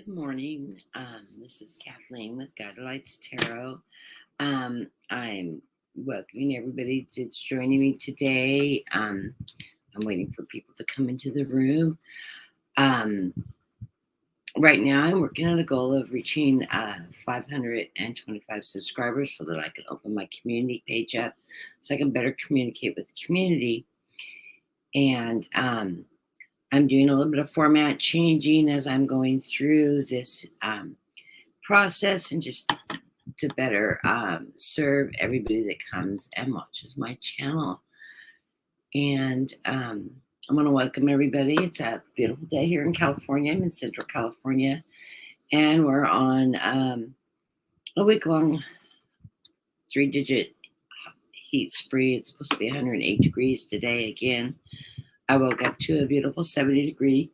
Good morning. This is Kathleen with Guided Lights Tarot. I'm welcoming everybody that's joining me today. I'm waiting for people to come into the room. Right now, I'm working on a goal of reaching 525 subscribers so that I can open my community page up so I can better communicate with the community. And I'm doing a little bit of format changing as I'm going through this process and just to better serve everybody that comes and watches my channel. And I'm going to welcome everybody. It's a beautiful day here in California. I'm in Central California, and we're on a week-long 3-digit heat spree. It's supposed to be 108 degrees today again. I woke up to a beautiful 70-degree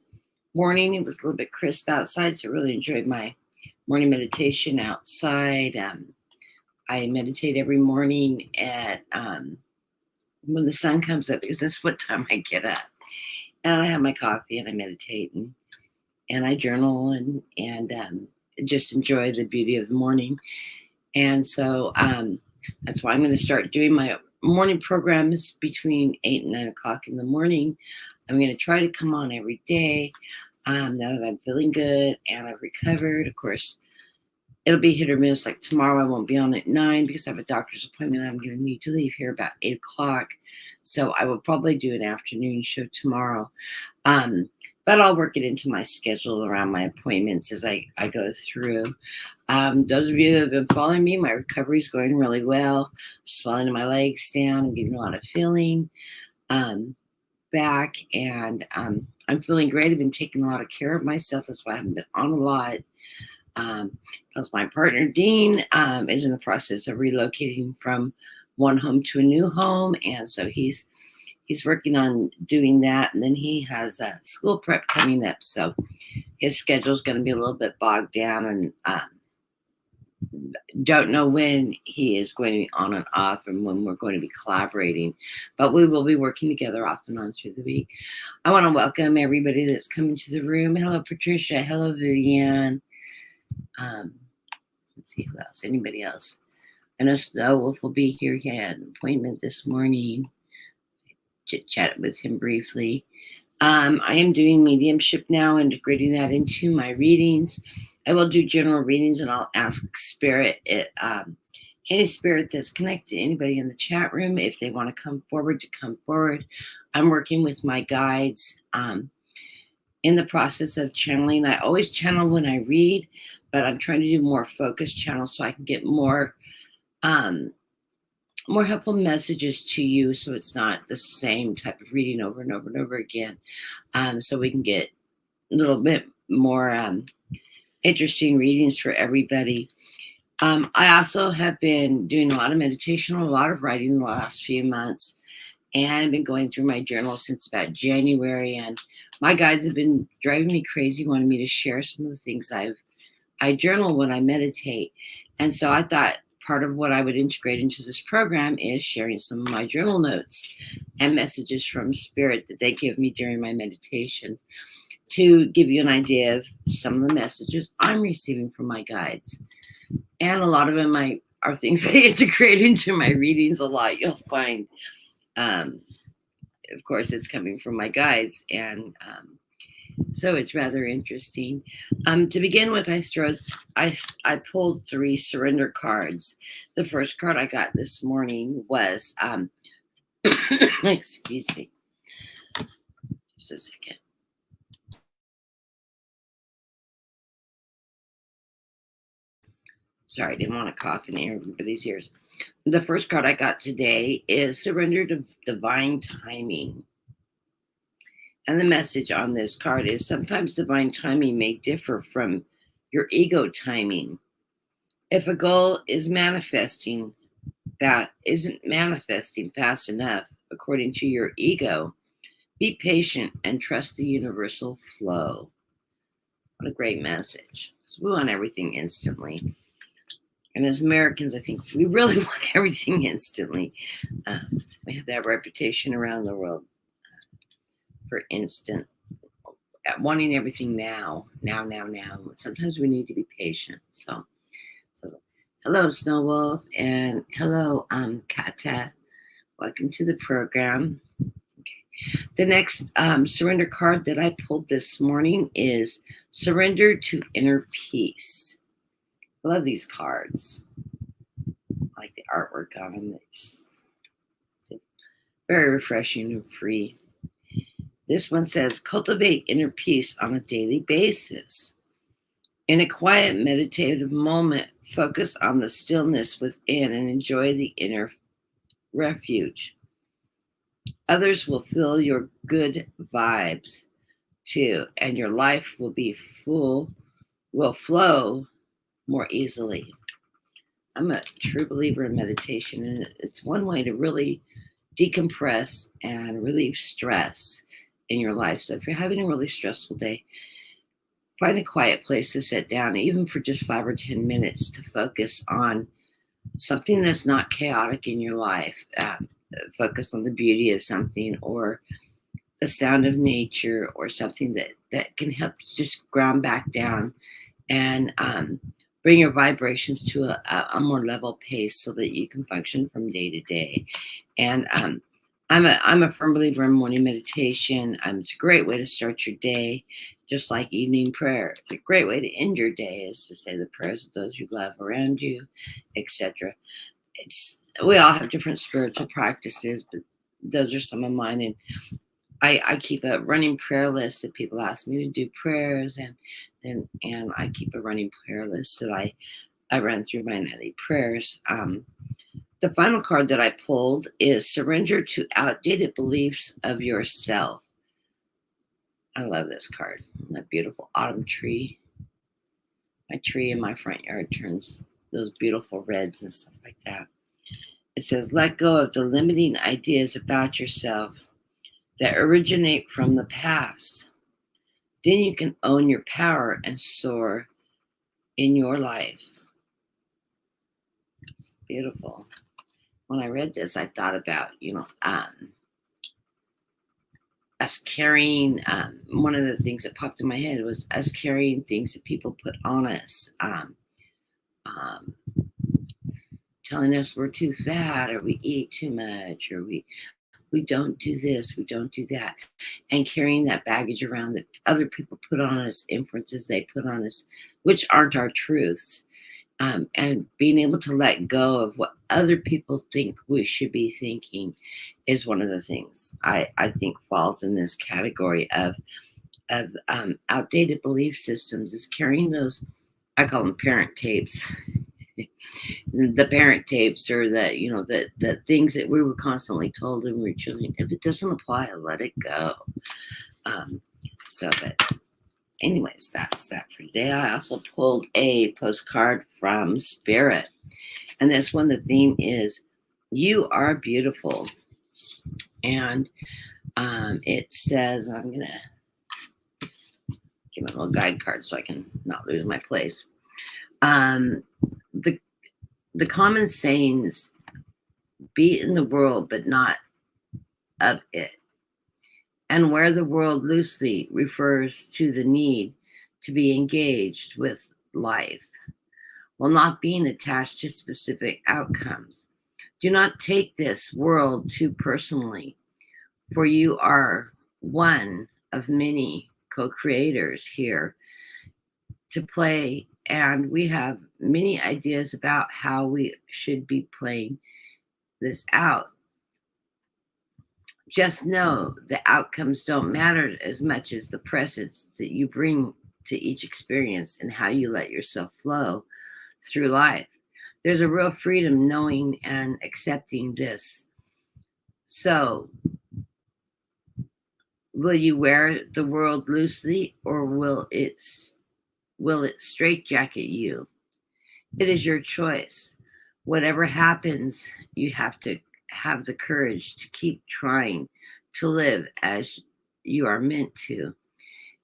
morning. It was a little bit crisp outside, so I really enjoyed my morning meditation outside. I meditate every morning at when the sun comes up, because that's what time I get up. And I have my coffee and I meditate and I journal and just enjoy the beauty of the morning. And so that's why I'm going to start doing my morning programs between 8 and 9 o'clock in the morning. I'm going to try to come on every day now that I'm feeling good and I've recovered. Of course, it'll be hit or miss. Like tomorrow, I won't be on at 9 because I have a doctor's appointment. I'm going to need to leave here about 8 o'clock. So I will probably do an afternoon show tomorrow. But I'll work it into my schedule around my appointments as I go through. Those of you who have been following me, my recovery is going really well. Swelling in my legs down. I'm getting a lot of feeling back. And I'm feeling great. I've been taking a lot of care of myself. That's why I haven't been on a lot. Because my partner, Dean, is in the process of relocating from one home to a new home. And so he's working on doing that. And then he has a school prep coming up. So his schedule is going to be a little bit bogged down, and don't know when he is going to be on and off and when we're going to be collaborating. But we will be working together off and on through the week. I want to welcome everybody that's coming to the room. Hello, Patricia. Hello, Vivian. Let's see who else. Anybody else? I know Snow Wolf will be here. He had an appointment this morning. Chit-chatted with him briefly. I am doing mediumship now, integrating that into my readings. I will do general readings, and I'll ask spirit, any spirit that's connected, anybody in the chat room, if they want to come forward, to come forward. I'm working with my guides in the process of channeling. I always channel when I read, but I'm trying to do more focused channels so I can get more helpful messages to you, so it's not the same type of reading over and over and over again. So we can get a little bit more interesting readings for everybody. I also have been doing a lot of meditation, a lot of writing in the last few months, and I've been going through my journal since about January, and my guides have been driving me crazy, wanting me to share some of the things I journal when I meditate. And so I thought part of what I would integrate into this program is sharing some of my journal notes and messages from spirit that they give me during my meditations, to give you an idea of some of the messages I'm receiving from my guides. And a lot of them are things I integrate into my readings a lot. You'll find, of course, it's coming from my guides. And so it's rather interesting. To begin with, I pulled 3 surrender cards. The first card I got this morning was, excuse me, just a second. Sorry, I didn't want to cough in everybody's ears. The first card I got today is Surrender to Divine Timing. And the message on this card is, sometimes divine timing may differ from your ego timing. If a goal is manifesting that isn't manifesting fast enough according to your ego, be patient and trust the universal flow. What a great message. So we want everything instantly. And as Americans, I think we really want everything instantly. We have that reputation around the world for instant wanting everything now. Sometimes we need to be patient. So hello, Snow Wolf, and hello, Kata. Welcome to the program. The next surrender card that I pulled this morning is Surrender to Inner Peace. I love these cards. I like the artwork on them. It's very refreshing and free. This one says, cultivate inner peace on a daily basis. In a quiet meditative moment, focus on the stillness within and enjoy the inner refuge. Others will feel your good vibes too, and your life will flow more easily. I'm a true believer in meditation, and it's one way to really decompress and relieve stress in your life. So if you're having a really stressful day, find a quiet place to sit down, even for just 5 or 10 minutes, to focus on something that's not chaotic in your life. Focus on the beauty of something, or the sound of nature, or something that can help you just ground back down and bring your vibrations to a more level pace so that you can function from day to day. And I'm a firm believer in morning meditation. It's a great way to start your day, just like evening prayer. It's a great way to end your day, is to say the prayers of those you love around you, etc. We all have different spiritual practices, but those are some of mine. And I keep a running prayer list that people ask me to do prayers, and I keep a running prayer list that I run through my nightly prayers. The final card that I pulled is Surrender to Outdated Beliefs of Yourself. I love this card. That beautiful autumn tree. My tree in my front yard turns those beautiful reds and stuff like that. It says, let go of the limiting ideas about yourself that originate from the past. Then you can own your power and soar in your life. It's beautiful. When I read this, I thought about, us carrying, one of the things that popped in my head was us carrying things that people put on us, telling us we're too fat, or we eat too much, or we don't do this, we don't do that, and carrying that baggage around that other people put on us, inferences they put on us, which aren't our truths, and being able to let go of what other people think we should be thinking is one of the things I think falls in this category of outdated belief systems, is carrying those, I call them parent tapes. The parent tapes, or the things that we were constantly told when we were children. If it doesn't apply, let it go. But anyways, that's that for today. I also pulled a postcard from Spirit, and this one, the theme is You Are Beautiful. And it says, I'm gonna give it a little guide card so I can not lose my place. The common sayings, be in the world, but not of it. And wear the world loosely refers to the need to be engaged with life, while not being attached to specific outcomes. Do not take this world too personally, for you are one of many co-creators here to play, and we have many ideas about how we should be playing this out. Just know the outcomes don't matter as much as the presence that you bring to each experience and how you let yourself flow through life. There's a real freedom knowing and accepting this. So, will you wear the world loosely, or will it straitjacket you? It is your choice. Whatever happens, you have to have the courage to keep trying to live as you are meant to.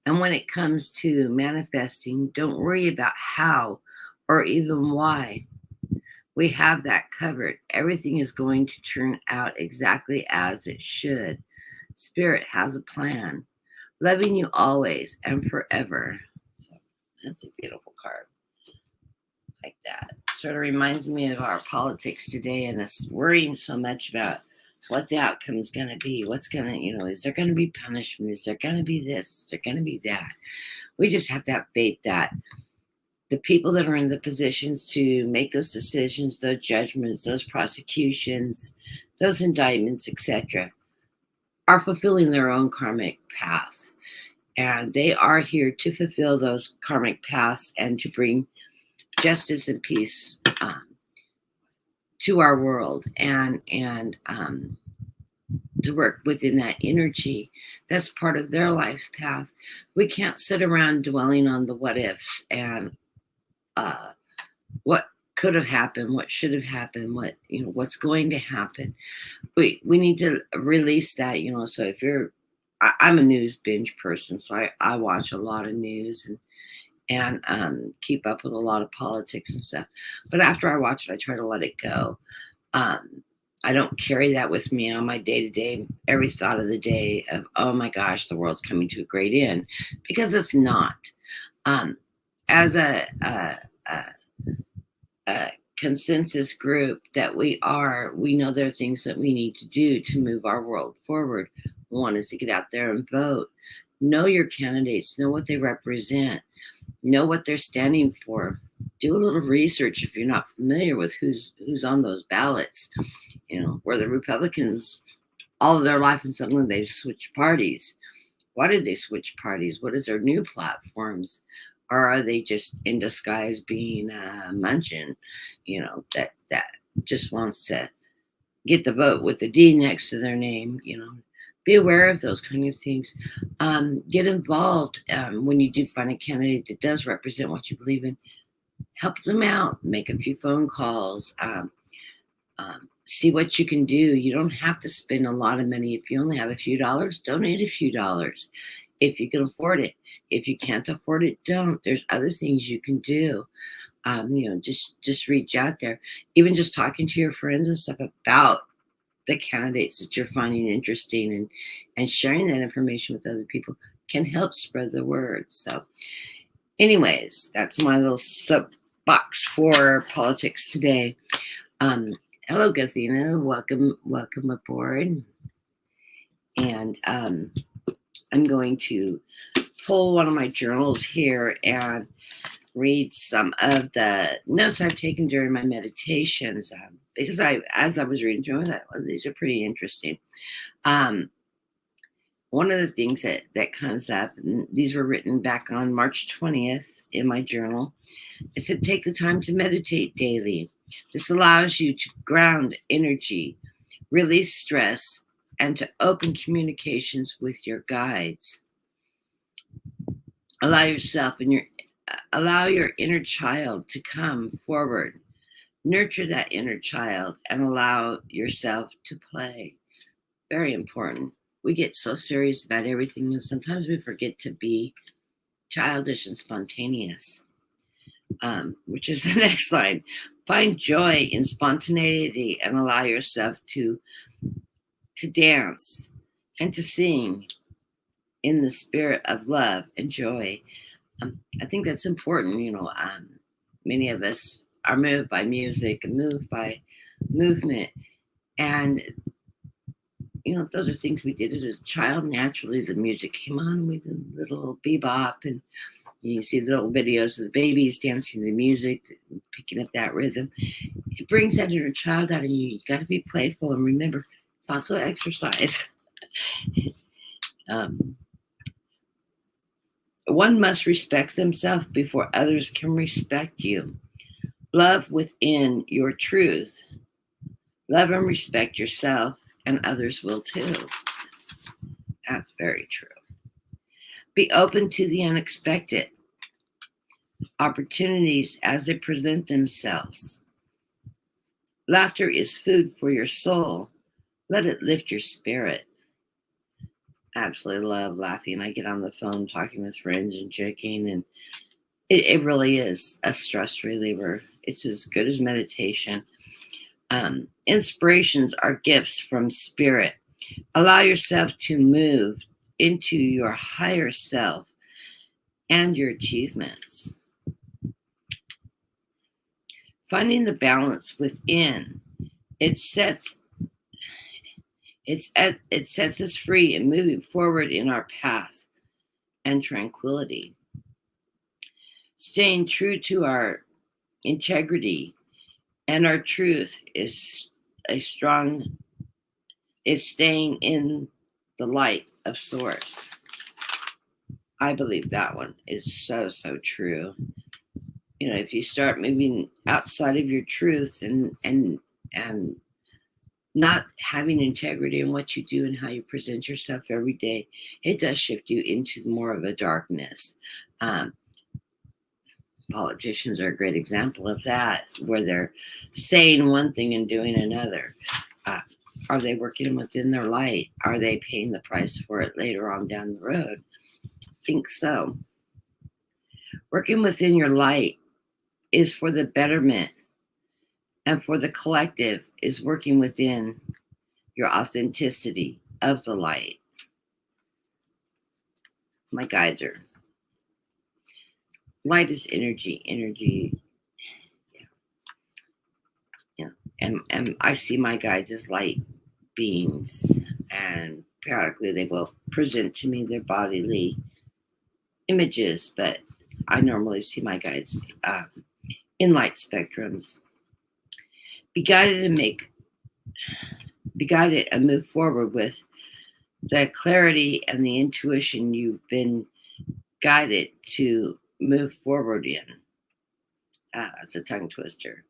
And when it comes to manifesting, don't worry about how or even why. We have that covered. Everything is going to turn out exactly as it should. Spirit has a plan. loving you always and forever. So that's a beautiful card. Like that. Sort of reminds me of our politics today and us worrying so much about what the outcome is going to be. What's going to, is there going to be punishment? Is there going to be this? Is there going to be that? We just have to have faith that the people that are in the positions to make those decisions, those judgments, those prosecutions, those indictments, etc., are fulfilling their own karmic path. And they are here to fulfill those karmic paths and to bring justice and peace to our world and to work within that energy. That's part of their life path. We can't sit around dwelling on the what ifs and what could have happened, what should have happened, what's going to happen. We need to release that, so if I'm a news binge person, so I watch a lot of news and keep up with a lot of politics and stuff. But after I watch it, I try to let it go. I don't carry that with me on my day-to-day, every thought of the day of, oh my gosh, the world's coming to a great end, because it's not. As a consensus group that we know there are things that we need to do to move our world forward. One is to get out there and vote. Know your candidates, know what they represent, know what they're standing for. Do a little research if you're not familiar with who's on those ballots. Were the Republicans all of their life and suddenly they've switched parties? Why did they switch parties? What is their new platforms? Or are they just in disguise being Munchin, that just wants to get the vote with the D next to their name, Be aware of those kind of things. Get involved when you do find a candidate that does represent what you believe in. Help them out. Make a few phone calls. See what you can do. You don't have to spend a lot of money. If you only have a few dollars, donate a few dollars. If you can afford it. If you can't afford it, don't. There's other things you can do. Just reach out there. Even just talking to your friends and stuff about the candidates that you're finding interesting and sharing that information with other people can help spread the word. So anyways, that's my little soapbox for politics today. Hello, Gathina. Welcome aboard. And I'm going to pull one of my journals here and read some of the notes I've taken during my meditations because as I was reading through, I thought, well, these are pretty interesting. One of the things that comes up, and these were written back on March 20th in my journal, it said, take the time to meditate daily. This allows you to ground energy, release stress, and to open communications with your guides. Allow your inner child to come forward. Nurture that inner child and allow yourself to play. Very important. We get so serious about everything and sometimes we forget to be childish and spontaneous, which is the next line. Find joy in spontaneity and allow yourself to dance and to sing in the spirit of love and joy. I think that's important. Many of us are moved by music and moved by movement. And, those are things we did as a child. Naturally, the music came on. We did a little bebop. And you see little videos of the babies dancing to the music, picking up that rhythm. It brings that inner child out of you. You got to be playful. And remember, it's also exercise. One must respect themselves before others can respect you. Love within your truth. Love and respect yourself, and others will too. That's very true. Be open to the unexpected opportunities as they present themselves. Laughter is food for your soul. Let it lift your spirit. Absolutely love laughing. I get on the phone talking with friends and joking, and it really is a stress reliever. It's as good as meditation. Inspirations are gifts from spirit. Allow yourself to move into your higher self and your achievements. Finding the balance within, it sets us free and moving forward in our path and tranquility. Staying true to our integrity and our truth is staying in the light of source. I believe that one is so true. You know, if you start moving outside of your truth and not having integrity in what you do and how you present yourself every day, it does shift you into more of a darkness. Politicians are a great example of that, where they're saying one thing and doing another. Are they working within their light? Are they paying the price for it later on down the road? I think so. Working within your light is for the betterment, and for the collective is working within your authenticity of the light. My guides are light is energy. Yeah. And I see my guides as light beings, and periodically they will present to me their bodily images, but I normally see my guides in light spectrums. Be guided and move forward with the clarity and the intuition you've been guided to move forward in. That's a tongue twister.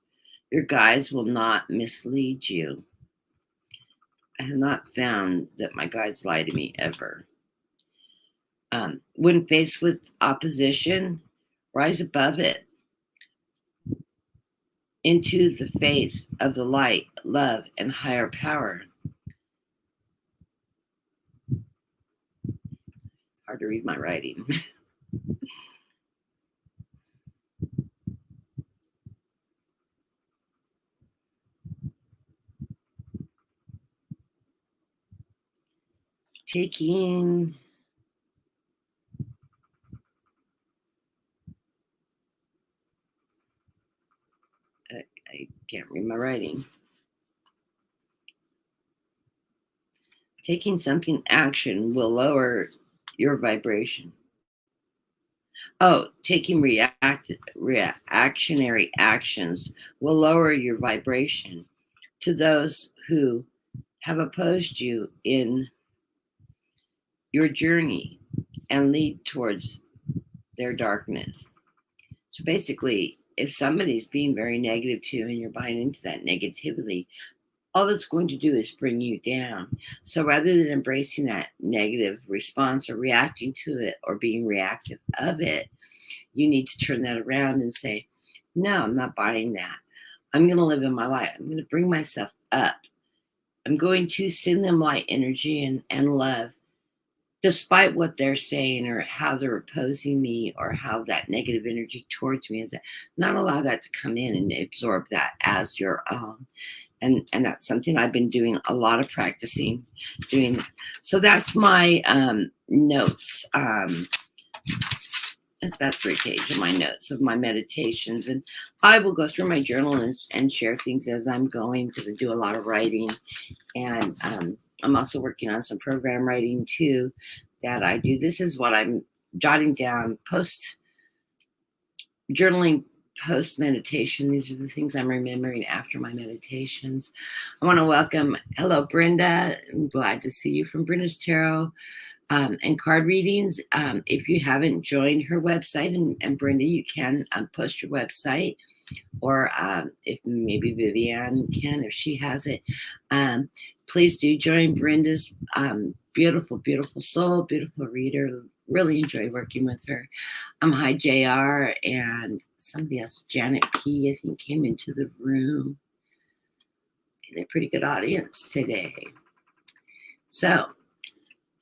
Your guides will not mislead you. I have not found that my guides lie to me ever. When faced with opposition, rise above it into the faith of the light, love, and higher power. Hard to read my writing. Taking I can't read my writing. Taking something action will lower your vibration. Oh, taking reactionary actions will lower your vibration to those who have opposed you in your journey and lead towards their darkness. So basically, if somebody's being very negative to you and you're buying into that negativity, all that's going to do is bring you down. So rather than embracing that negative response or reacting to it or being reactive of it, you need to turn that around and say, no, I'm not buying that. I'm going to live in my light. I'm going to bring myself up. I'm going to send them light energy and love, despite what they're saying or how they're opposing me or how that negative energy towards me is. That not allow that to come in and absorb that as your own. And that's something I've been doing a lot of practicing doing. So that's my notes. It's about 3 pages of my notes of my meditations. And I will go through my journal and share things as I'm going, because I do a lot of writing. And I'm also working on some program writing too that I do. This is what I'm jotting down post journaling, post meditation. These are the things I'm remembering after my meditations. I want to welcome, hello, Brenda. I'm glad to see you from Brenda's Tarot and card readings. If you haven't joined her website, and Brenda, you can post your website, or if maybe Vivian can, if she has it. Please do join Brenda's beautiful soul, beautiful reader. Really enjoy working with her. Hi, JR, and somebody else, Janet P, I think, came into the room. And a pretty good audience today. So,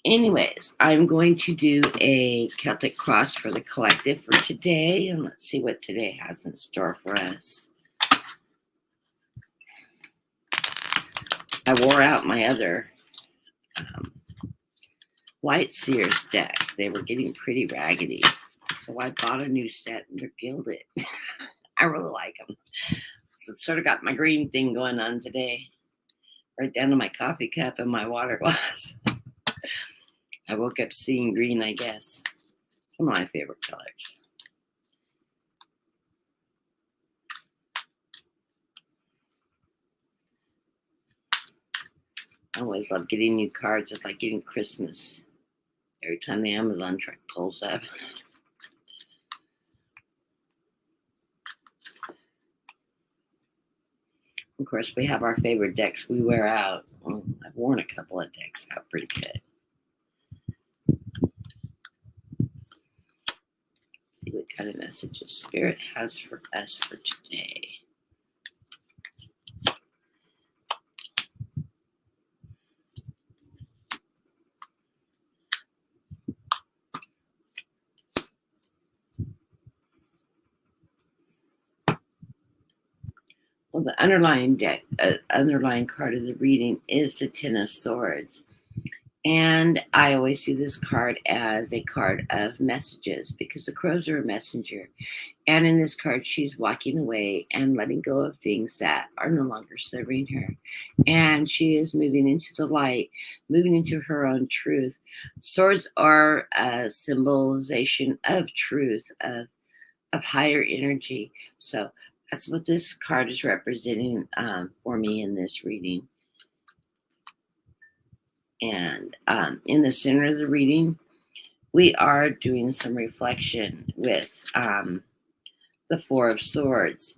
anyways, I'm going to do a Celtic cross for the collective for today, and let's see what today has in store for us. I wore out my other White Sears deck. They were getting pretty raggedy. So I bought a new set and they're gilded. I really like them. So it's sort of got my green thing going on today. Right down to my coffee cup and my water glass. I woke up seeing green, I guess. One of my favorite colors. I always love getting new cards, just like getting Christmas. Every time the Amazon truck pulls up. Of course, we have our favorite decks we wear out. Well, I've worn a couple of decks out pretty good. Let's see what kind of messages Spirit has for us for today. Well, the underlying card of the reading is the Ten of Swords. And I always see this card as a card of messages because the crows are a messenger. And in this card, she's walking away and letting go of things that are no longer serving her. And she is moving into the light, moving into her own truth. Swords are a symbolization of truth, of higher energy. So that's what this card is representing for me in this reading. And in the center of the reading, we are doing some reflection with the Four of Swords.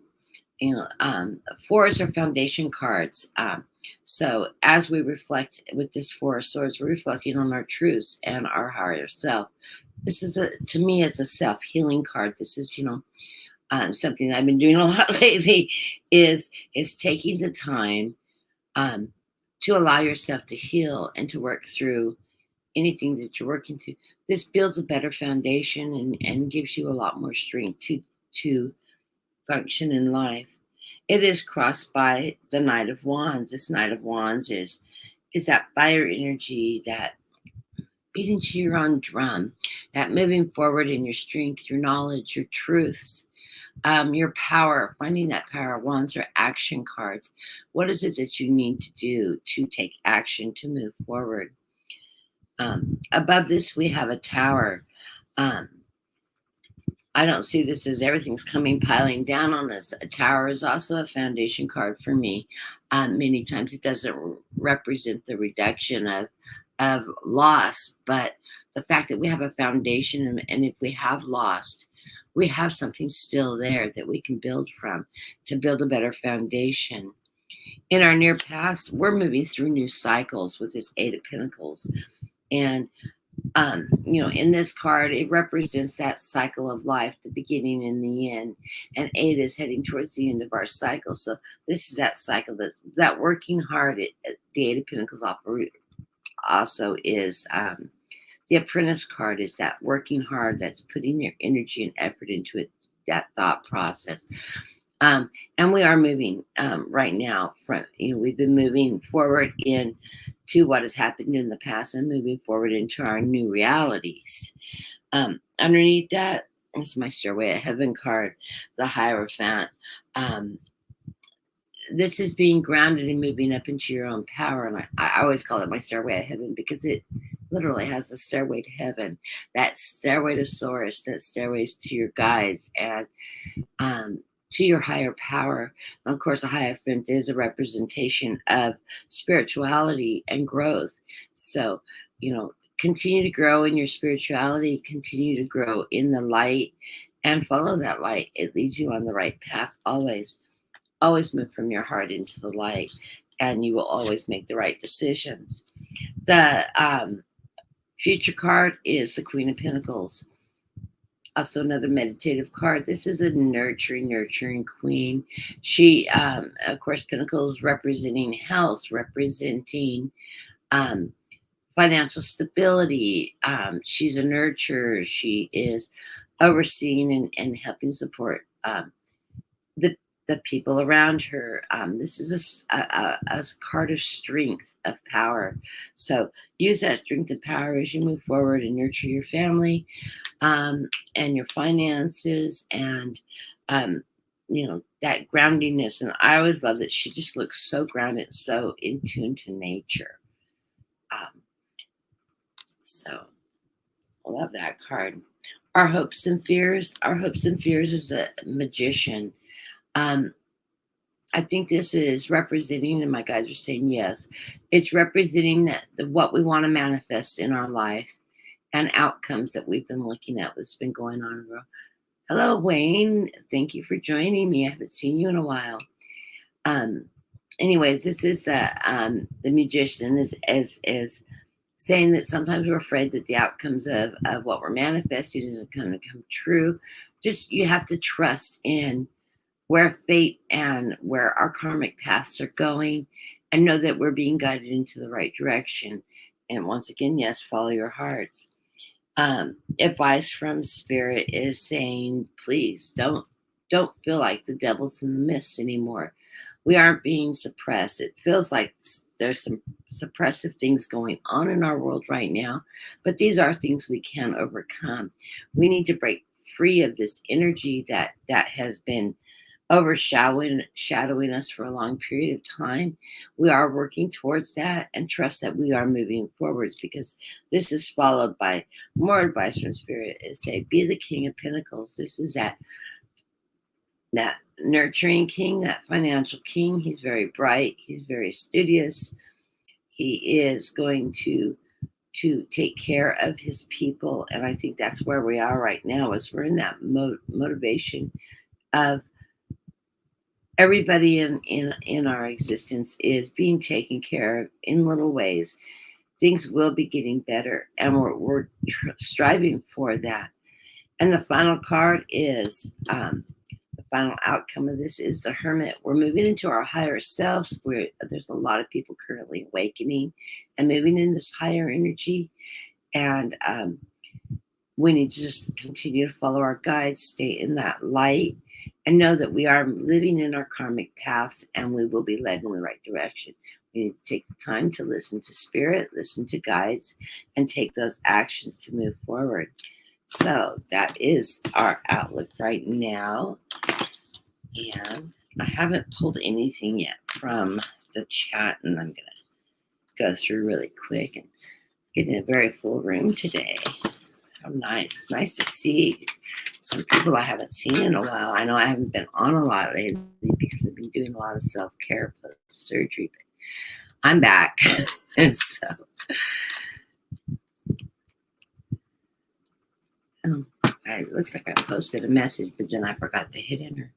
Fours are foundation cards. So as we reflect with this Four of Swords, we're reflecting on our truths and our higher self. This is, to me, as a self-healing card. This is, something I've been doing a lot lately is taking the time to allow yourself to heal and to work through anything that you're working to. This builds a better foundation and gives you a lot more strength to function in life. It is crossed by the Knight of Wands. This Knight of Wands is that fire energy, that beating to your own drum, that moving forward in your strength, your knowledge, your truths, your power, finding that power. Wands are action cards. What is it that you need to do to take action to move forward? Above this, we have a tower. I don't see this as everything's piling down on us. A tower is also a foundation card for me. Many times it doesn't represent the reduction of loss, but the fact that we have a foundation, and if we have lost, we have something still there that we can build from to build a better foundation. In our near past, we're moving through new cycles with this Eight of Pentacles. And, in this card, it represents that cycle of life, the beginning and the end. And 8 is heading towards the end of our cycle. So this is that cycle, that working hard. The Eight of Pentacles also is the Apprentice card, is that working hard, that's putting your energy and effort into it, that thought process. And we are moving right now we've been moving forward into what has happened in the past and moving forward into our new realities. Underneath that is my Stairway to Heaven card, the Hierophant. This is being grounded and moving up into your own power. And I always call it my Stairway to Heaven because it literally has the stairway to heaven, that stairway to source, that stairways to your guides and to your higher power. And of course, a Hierophant is a representation of spirituality and growth. So, continue to grow in your spirituality, continue to grow in the light, and follow that light. It leads you on the right path always. Always move from your heart into the light, and you will always make the right decisions. The future card is the Queen of Pentacles. Also another meditative card. This is a nurturing queen. She, of course, Pentacles representing health, representing financial stability. She's a nurturer. She is overseeing and helping support the the people around her. This is a card of strength, of power. So use that strength and power as you move forward and nurture your family, and your finances, and that groundiness. And I always love that she just looks so grounded, so in tune to nature. So I love that card. Our hopes and fears. Our hopes and fears is a magician. I think this is representing, and my guys are saying yes, it's representing that what we want to manifest in our life and outcomes that we've been looking at, what's been going on. Hello, Wayne. Thank you for joining me. I haven't seen you in a while. Anyways, this is the magician is saying that sometimes we're afraid that the outcomes of what we're manifesting isn't going to come true. Just you have to trust in where fate and where our karmic paths are going, and know that we're being guided into the right direction. And once again, yes, follow your hearts. Advice from Spirit is saying, please don't feel like the devil's in the mist anymore. We aren't being suppressed. It feels like there's some suppressive things going on in our world right now, but these are things we can overcome. We need to break free of this energy that has been overshadowing us for a long period of time. We are working towards that, and trust that we are moving forwards, because this is followed by more advice from Spirit is say, be the King of Pentacles. This is that nurturing king, that financial king. He's very bright. He's very studious. He is going to take care of his people. And I think that's where we are right now, is we're in that motivation of everybody in our existence is being taken care of in little ways. Things will be getting better, and we're striving for that. And the final card is the final outcome of this is the Hermit. We're moving into our higher selves, where there's a lot of people currently awakening and moving in this higher energy. And we need to just continue to follow our guides, stay in that light, and know that we are living in our karmic paths, and we will be led in the right direction. We need to take the time to listen to Spirit, listen to guides, and take those actions to move forward. So that is our outlook right now. And I haven't pulled anything yet from the chat, and I'm going to go through really quick and get in a very full room today. How nice. Nice to see some people I haven't seen in a while. I know I haven't been on a lot lately because I've been doing a lot of self-care post-surgery, but I'm back. And so, it looks like I posted a message, but then I forgot to hit enter.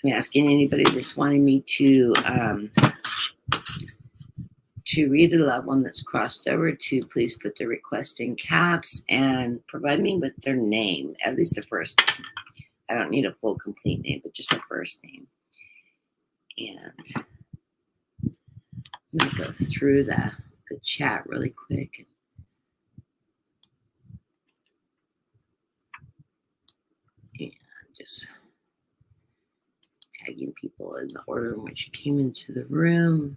I'm asking anybody that's wanting me to read a loved one that's crossed over to please put the request in caps and provide me with their name, at least the first name. I don't need a full complete name, but just a first name. And I'm going to go through the chat really quick. And just tagging people in the order in which you came into the room.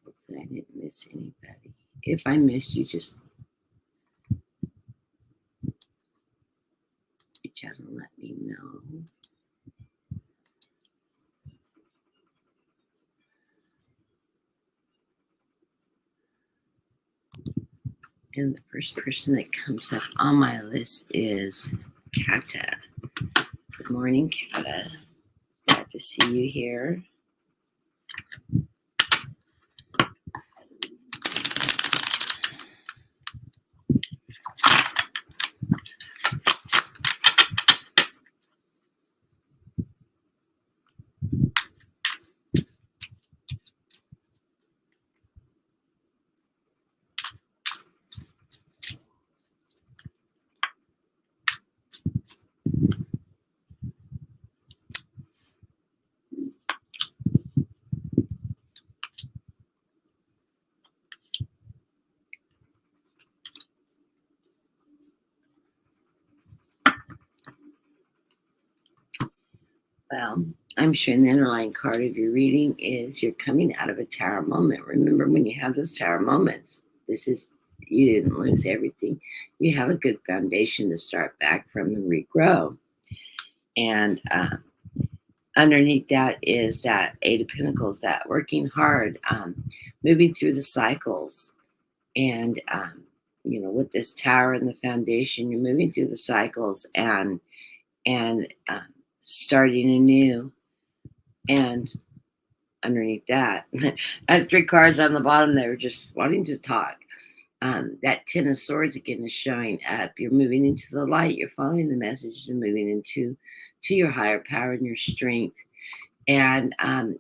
Hopefully I didn't miss anybody. If I missed you, just reach out and let me know. And the first person that comes up on my list is Kata. Good morning, Kata. Glad to see you here. Well, I'm sure the underlying card of your reading is you're coming out of a tower moment. Remember, when you have those tower moments, this is, you didn't lose everything. You have a good foundation to start back from and regrow. And underneath that is that Eight of Pentacles, that working hard, moving through the cycles. And, with this tower and the foundation, you're moving through the cycles and starting anew. And underneath that, I have 3 cards on the bottom that are just wanting to talk. That Ten of Swords again is showing up. You're moving into the light. You're following the messages and moving into your higher power and your strength. And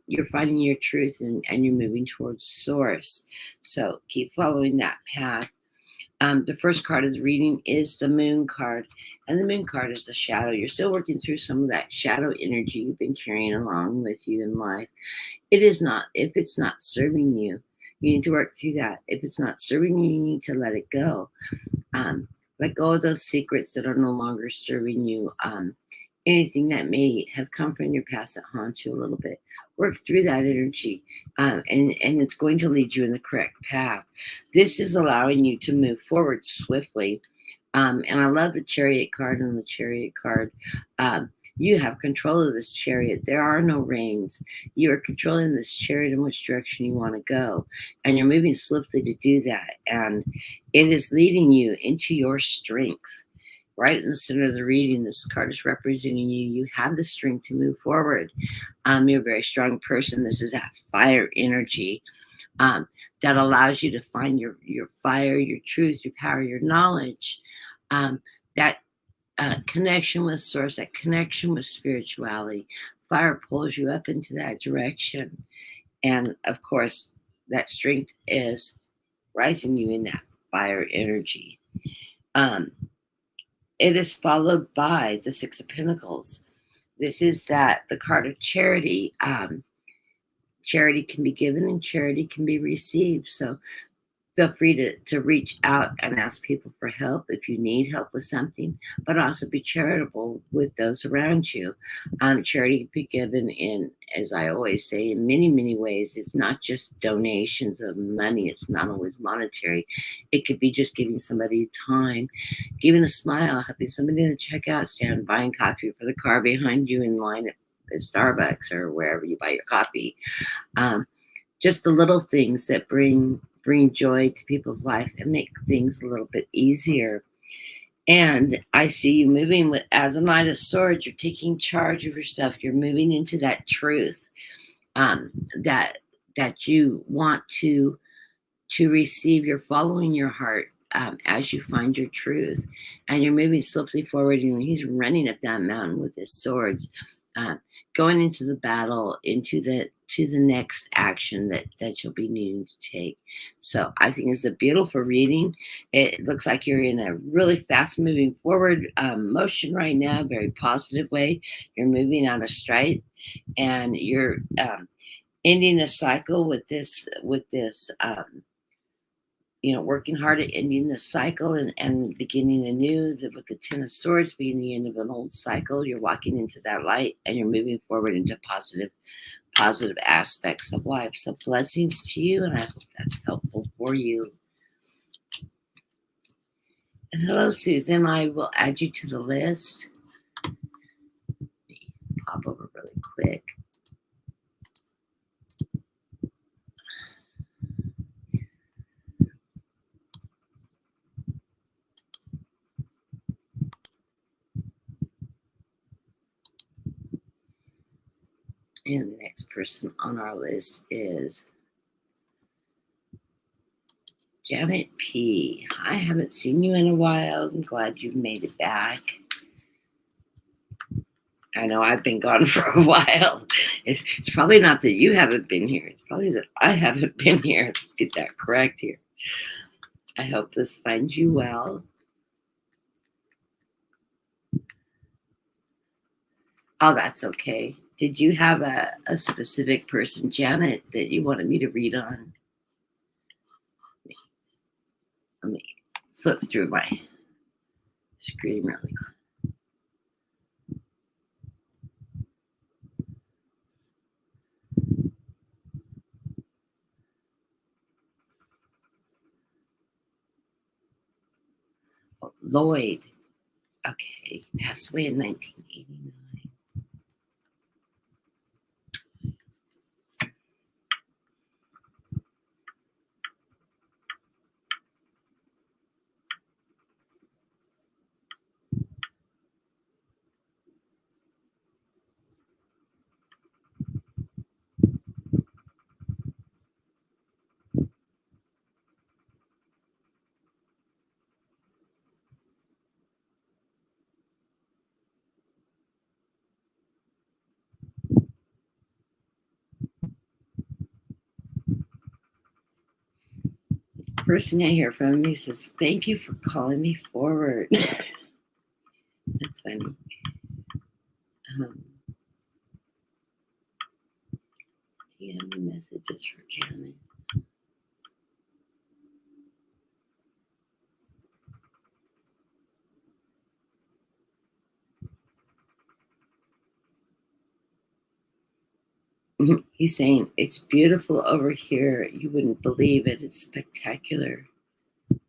you're finding your truth and you're moving towards source. So keep following that path. The first card of the reading is the Moon card. And the Moon card is the shadow. You're still working through some of that shadow energy you've been carrying along with you in life. It is not, if it's not serving you, you need to work through that. If it's not serving you, you need to let it go. Let go of those secrets that are no longer serving you. Anything that may have come from your past that haunts you a little bit. Work through that energy, and it's going to lead you in the correct path. This is allowing you to move forward swiftly. And I love the Chariot card and the Chariot card. You have control of this chariot. There are no reins. You are controlling this chariot in which direction you want to go. And you're moving swiftly to do that. And it is leading you into your strength. Right in the center of the reading, this card is representing you. You have the strength to move forward. You're a very strong person. This is that fire energy that allows you to find your fire, your truth, your power, your knowledge. That connection with source, that connection with spirituality. Fire pulls you up into that direction. And of course, that strength is rising you in that fire energy. It is followed by the Six of Pentacles. This is the card of charity. Charity can be given and charity can be received. So feel free to reach out and ask people for help if you need help with something, but also be charitable with those around you. Charity can be given in, as I always say, in many, many ways. It's not just donations of money. It's not always monetary. It could be just giving somebody time, giving a smile, helping somebody in the checkout stand, buying coffee for the car behind you in line at Starbucks or wherever you buy your coffee. Just the little things that bring joy to people's life and make things a little bit easier. And I see you moving with, as a Knight of Swords, you're taking charge of yourself. You're moving into that truth that you want to receive. You're following your heart as you find your truth, and you're moving swiftly forward. And he's running up that mountain with his swords, going into the battle, into the next action that you'll be needing to take. So I think it's a beautiful reading. It looks like you're in a really fast moving forward motion right now, very positive way. You're moving out of strife, and you're ending a cycle with this working hard at ending the cycle and beginning anew. With the Ten of Swords being the end of an old cycle, you're walking into that light and you're moving forward into positive aspects of life. So blessings to you, and I hope that's helpful for you. And hello, Susan. I will add you to the list. Let me pop over really quick. And the next person on our list is Janet P. I haven't seen you in a while. I'm glad you've made it back. I know I've been gone for a while. It's probably not that you haven't been here. It's probably that I haven't been here. Let's get that correct here. I hope this finds you well. Oh, that's okay. Did you have a specific person, Janet, that you wanted me to read on? Let me flip through my screen really quick. Lloyd. Okay, passed away in 1989. Person I hear from me says, "Thank you for calling me forward." That's funny. Do you have any messages for Janet? He's saying, "It's beautiful over here. You wouldn't believe it. It's spectacular." And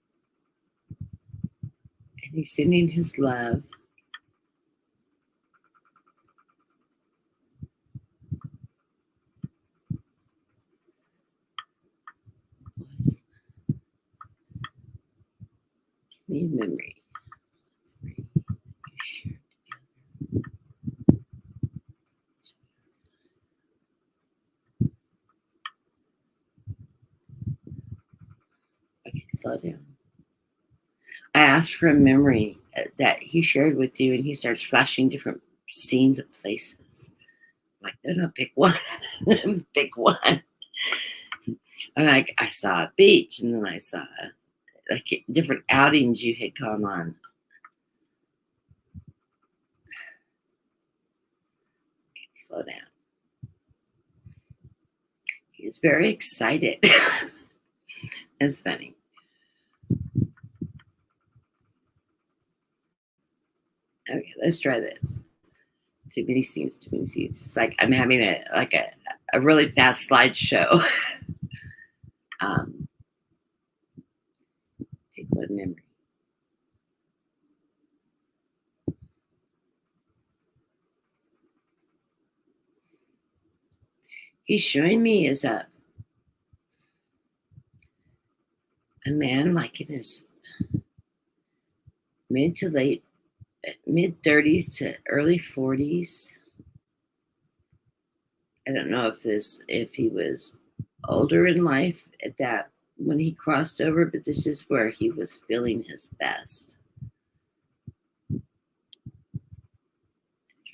he's sending his love. Give me a memory. Okay, slow down. I asked for a memory that he shared with you, and he starts flashing different scenes of places. I'm like, no, pick one. Pick one. I'm like, I saw a beach, and then I saw like different outings you had gone on. Okay, slow down. He's very excited. It's funny. Okay, let's try this. Too many scenes, too many scenes. It's like I'm having a really fast slideshow. Pick one memory. He's showing me is a man like in his mid 30s to early 40s. I don't know if he was older in life at that when he crossed over, but this is where he was feeling his best.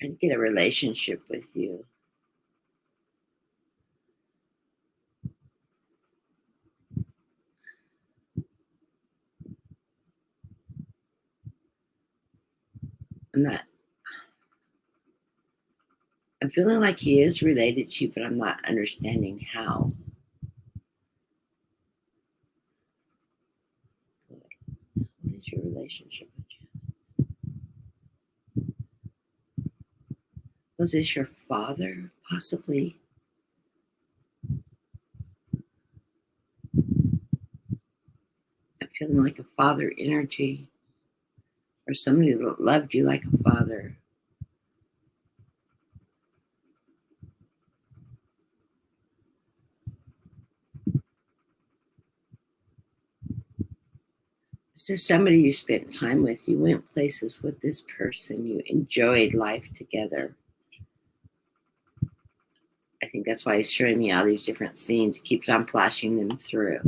Trying to get a relationship with you. I'm feeling like he is related to you, but I'm not understanding how. What is your relationship with you? Was this your father, possibly? I'm feeling like a father energy, or somebody that loved you like a father. This is somebody you spent time with. You went places with this person. You enjoyed life together. I think that's why he's showing me all these different scenes. He keeps on flashing them through.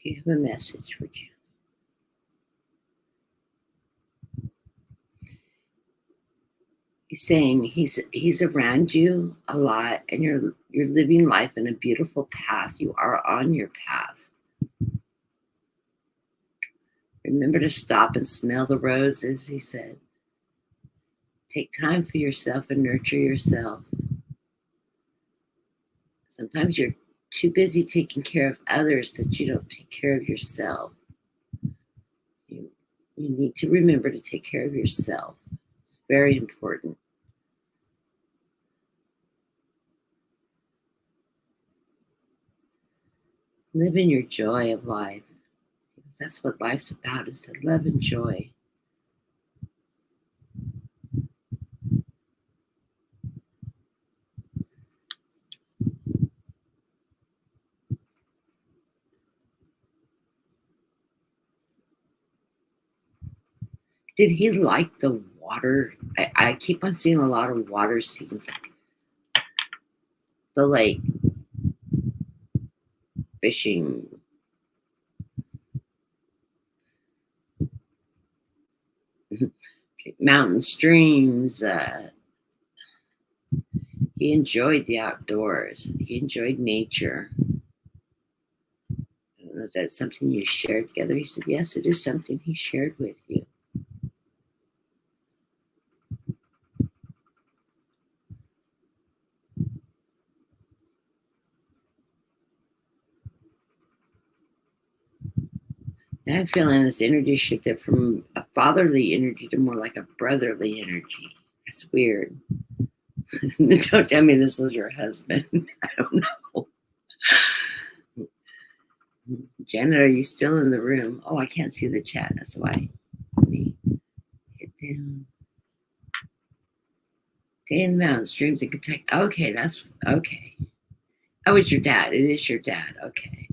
Do you have a message for you? He's saying he's around you a lot, and you're living life in a beautiful path. You are on your path. Remember to stop and smell the roses, he said. Take time for yourself and nurture yourself. Sometimes you're too busy taking care of others that you don't take care of yourself. You need to remember to take care of yourself. It's very important. Live in your joy of life. Because that's what life's about, is the love and joy. Did he like the water? I keep on seeing a lot of water scenes. The lake, fishing, mountain streams. He enjoyed the outdoors. He enjoyed nature. I don't know if that's something you shared together. He said, yes, it is something he shared with you. And I'm feeling this energy shifted from a fatherly energy to more like a brotherly energy. That's weird. Don't tell me this was your husband. I don't know. Janet, are you still in the room? Oh, I can't see the chat. That's why. Let me hit down. Day in the mountain streams in Kentucky. Okay, that's okay. Oh, it's your dad. It is your dad. Okay.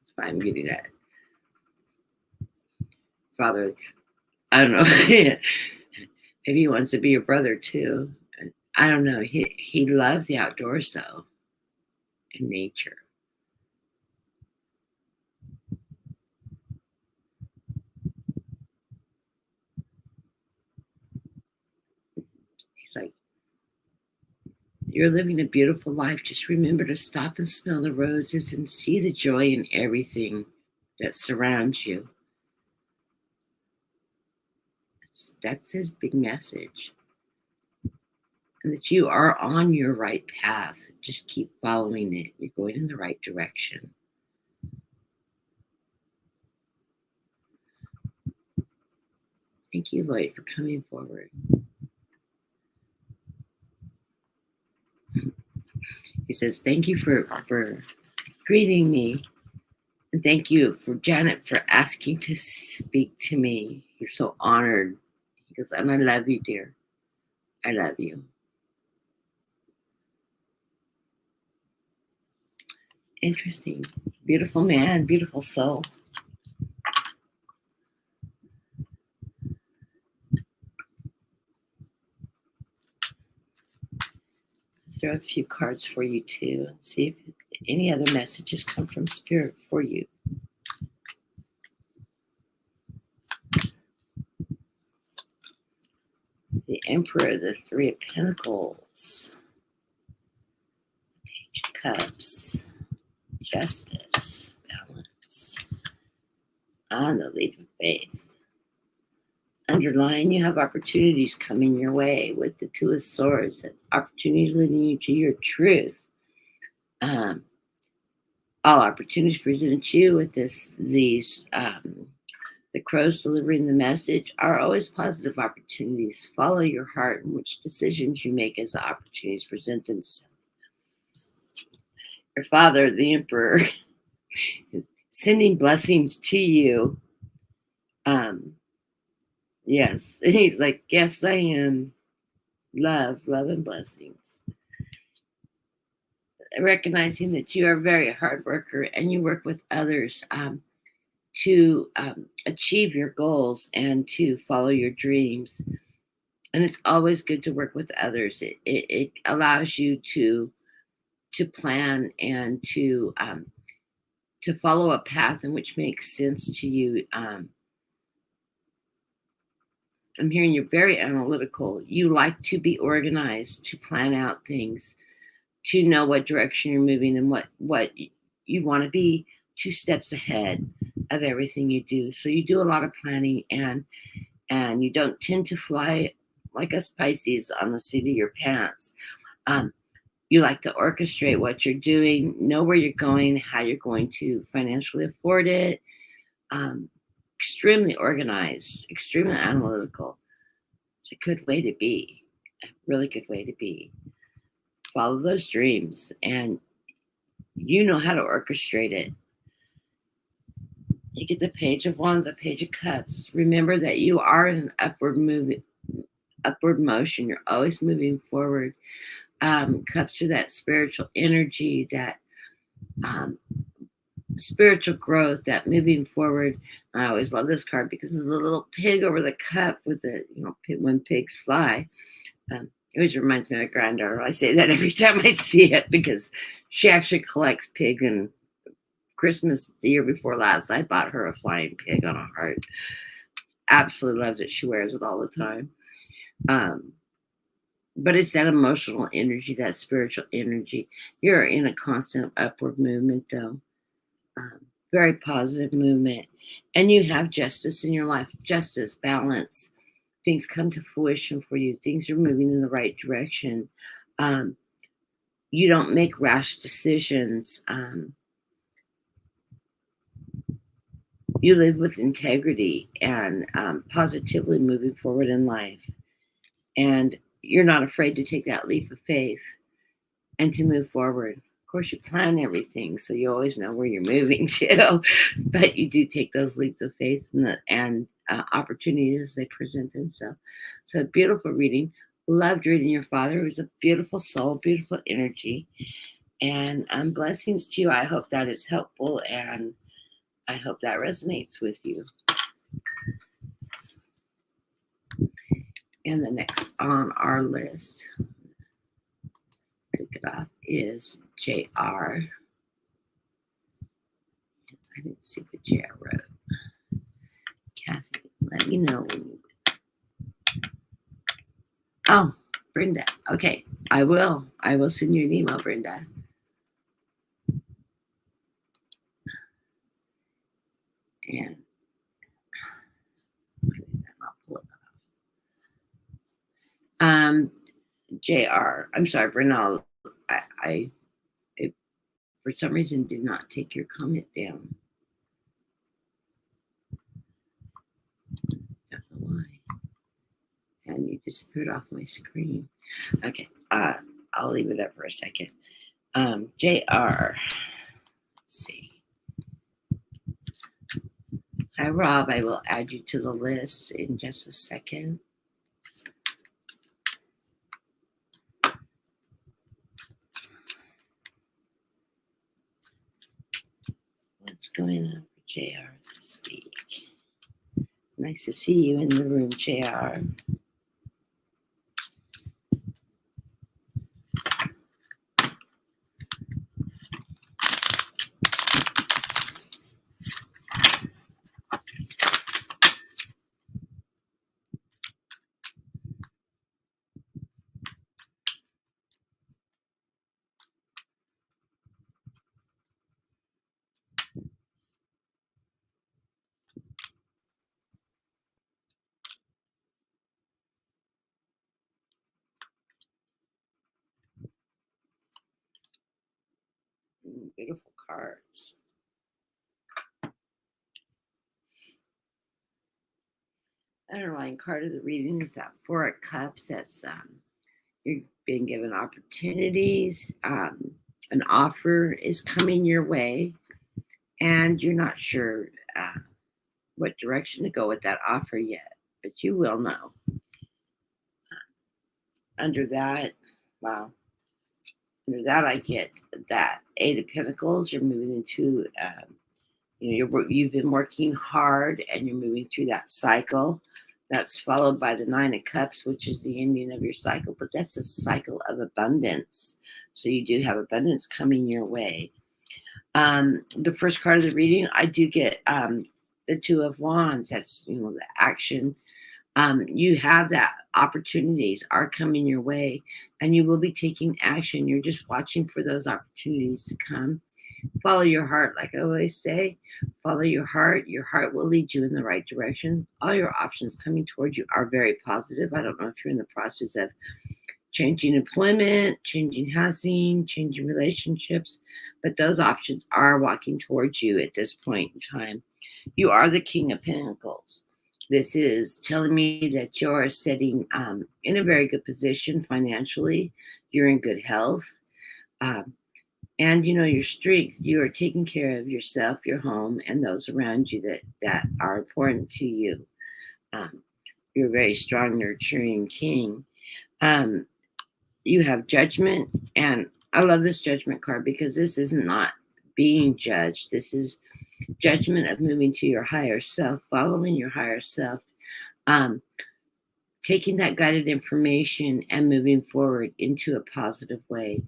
That's why I'm getting that. Father, I don't know. Maybe he wants to be your brother too. I don't know. He loves the outdoors though, and nature. He's like, you're living a beautiful life. Just remember to stop and smell the roses and see the joy in everything that surrounds you. That's his big message. And that you are on your right path. Just keep following it. You're going in the right direction. Thank you, Lloyd, for coming forward. He says, thank you for greeting me. And thank you for Janet for asking to speak to me. He's so honored. He goes, and I love you, dear. I love you. Interesting. Beautiful man, beautiful soul. Let's throw a few cards for you too and see if any other messages come from Spirit for you. The Emperor, the Three of Pentacles, Page of Cups, Justice, Balance, and the Leap of Faith. Underline, you have opportunities coming your way with the Two of Swords. That's opportunities leading you to your truth. All opportunities presented to you with the crows delivering the message are always positive opportunities. Follow your heart in which decisions you make as the opportunities present themselves. Your father, the Emperor, is sending blessings to you. Yes. And he's like, yes, I am. Love and blessings. Recognizing that you are a very hard worker and you work with others to achieve your goals and to follow your dreams. And it's always good to work with others. It allows you to plan and to follow a path in which makes sense to you. I'm hearing you're very analytical. You like to be organized, to plan out things, to know what direction you're moving and what you want to be 2 steps ahead of everything you do. So you do a lot of planning and you don't tend to fly like us Pisces on the seat of your pants. You like to orchestrate what you're doing, know where you're going, how you're going to financially afford it. Extremely organized, extremely analytical. It's a good way to be. a really good way to be. Follow those dreams, and you know how to orchestrate it. You get the Page of Wands, the Page of Cups. Remember that you are in an upward motion. You're always moving forward. Cups are that spiritual energy, that spiritual growth, that moving forward. I always love this card because it's a little pig over the cup with the, when pigs fly. It always reminds me of my granddaughter. I say that every time I see it because she actually collects pigs. And Christmas the year before last, I bought her a flying pig on a heart. Absolutely loves it. She wears it all the time. But it's that emotional energy, that spiritual energy. You're in a constant upward movement, though. Very positive movement. And you have justice in your life. Justice, balance. Things come to fruition for you. Things are moving in the right direction. You don't make rash decisions. You live with integrity and positively moving forward in life. And you're not afraid to take that leap of faith and to move forward. Of course, you plan everything, so you always know where you're moving to, but you do take those leaps of faith and opportunities as they present themselves. So beautiful reading. Loved reading your father. It was a beautiful soul, beautiful energy. And blessings to you. I hope that is helpful, and I hope that resonates with you. And the next on our list, click it off, is JR. I didn't see what JR wrote. Kathy, let me know when you. Oh, Brenda. Okay, I will. I will send you an email, Brenda. And why did that not pull it up? JR. I'm sorry, Brenda. I for some reason did not take your comment down. Don't know why. And you disappeared off my screen. Okay, I'll leave it up for a second. JR. Let's see. Hi, Rob. I will add you to the list in just a second. What's going on for JR this week? Nice to see you in the room, JR. Beautiful cards. Underlying card of the reading is that Four of Cups. That's you're being given opportunities. An offer is coming your way, and you're not sure what direction to go with that offer yet, but you will know. Under that, wow. Under that, I get that Eight of Pentacles. You're moving into, you've been working hard, and you're moving through that cycle. That's followed by the Nine of Cups, which is the ending of your cycle, but that's a cycle of abundance. So you do have abundance coming your way. The first card of the reading, I do get the Two of Wands. That's, the action. You have that opportunities are coming your way, and you will be taking action. You're just watching for those opportunities to come. Follow your heart, like I always say. Follow your heart. Your heart will lead you in the right direction. All your options coming towards you are very positive. I don't know if you're in the process of changing employment, changing housing, changing relationships, but those options are walking towards you at this point in time. You are the King of Pentacles. This is telling me that you're sitting in a very good position financially. You're in good health. Um, and you know your strengths. You are taking care of yourself, your home, and those around you that are important to you. Um, you're a very strong, nurturing king. Um, you have judgment, and I love this judgment card because this is not being judged. This is judgment of moving to your higher self, following your higher self, um, taking that guided information and moving forward into a positive way.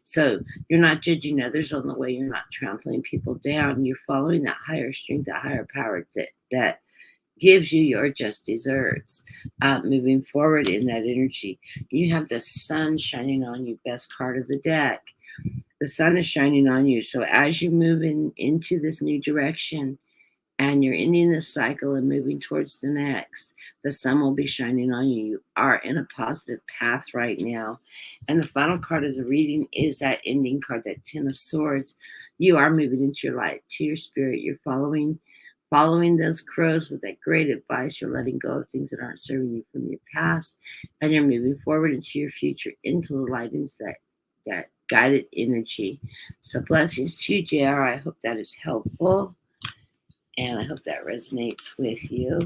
So you're not judging others on the way. You're not trampling people down. You're following that higher strength, that higher power that gives you your just desserts. Moving forward in that energy, you have the sun shining on you, best card of the deck. The sun is shining on you. So as you move into this new direction and you're ending this cycle and moving towards the next, the sun will be shining on you. You are in a positive path right now. And the final card of the reading is that ending card, that Ten of Swords. You are moving into your light, to your spirit. You're following those crows with that great advice. You're letting go of things that aren't serving you from your past, and you're moving forward into your future, into the light, into that guided energy. So blessings to you, JR. I hope that is helpful, and I hope that resonates with you.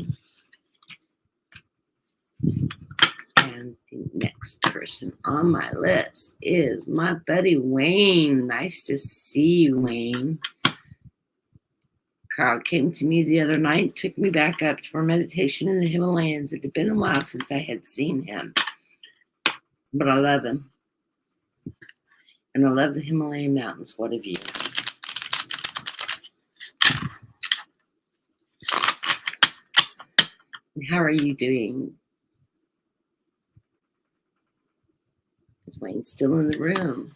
And the next person on my list is my buddy Wayne. Nice to see you, Wayne. Carl came to me the other night, took me back up for meditation in the Himalayas. It had been a while since I had seen him, but I love him. And I love the Himalayan mountains. What of you? And how are you doing? Is Wayne still in the room?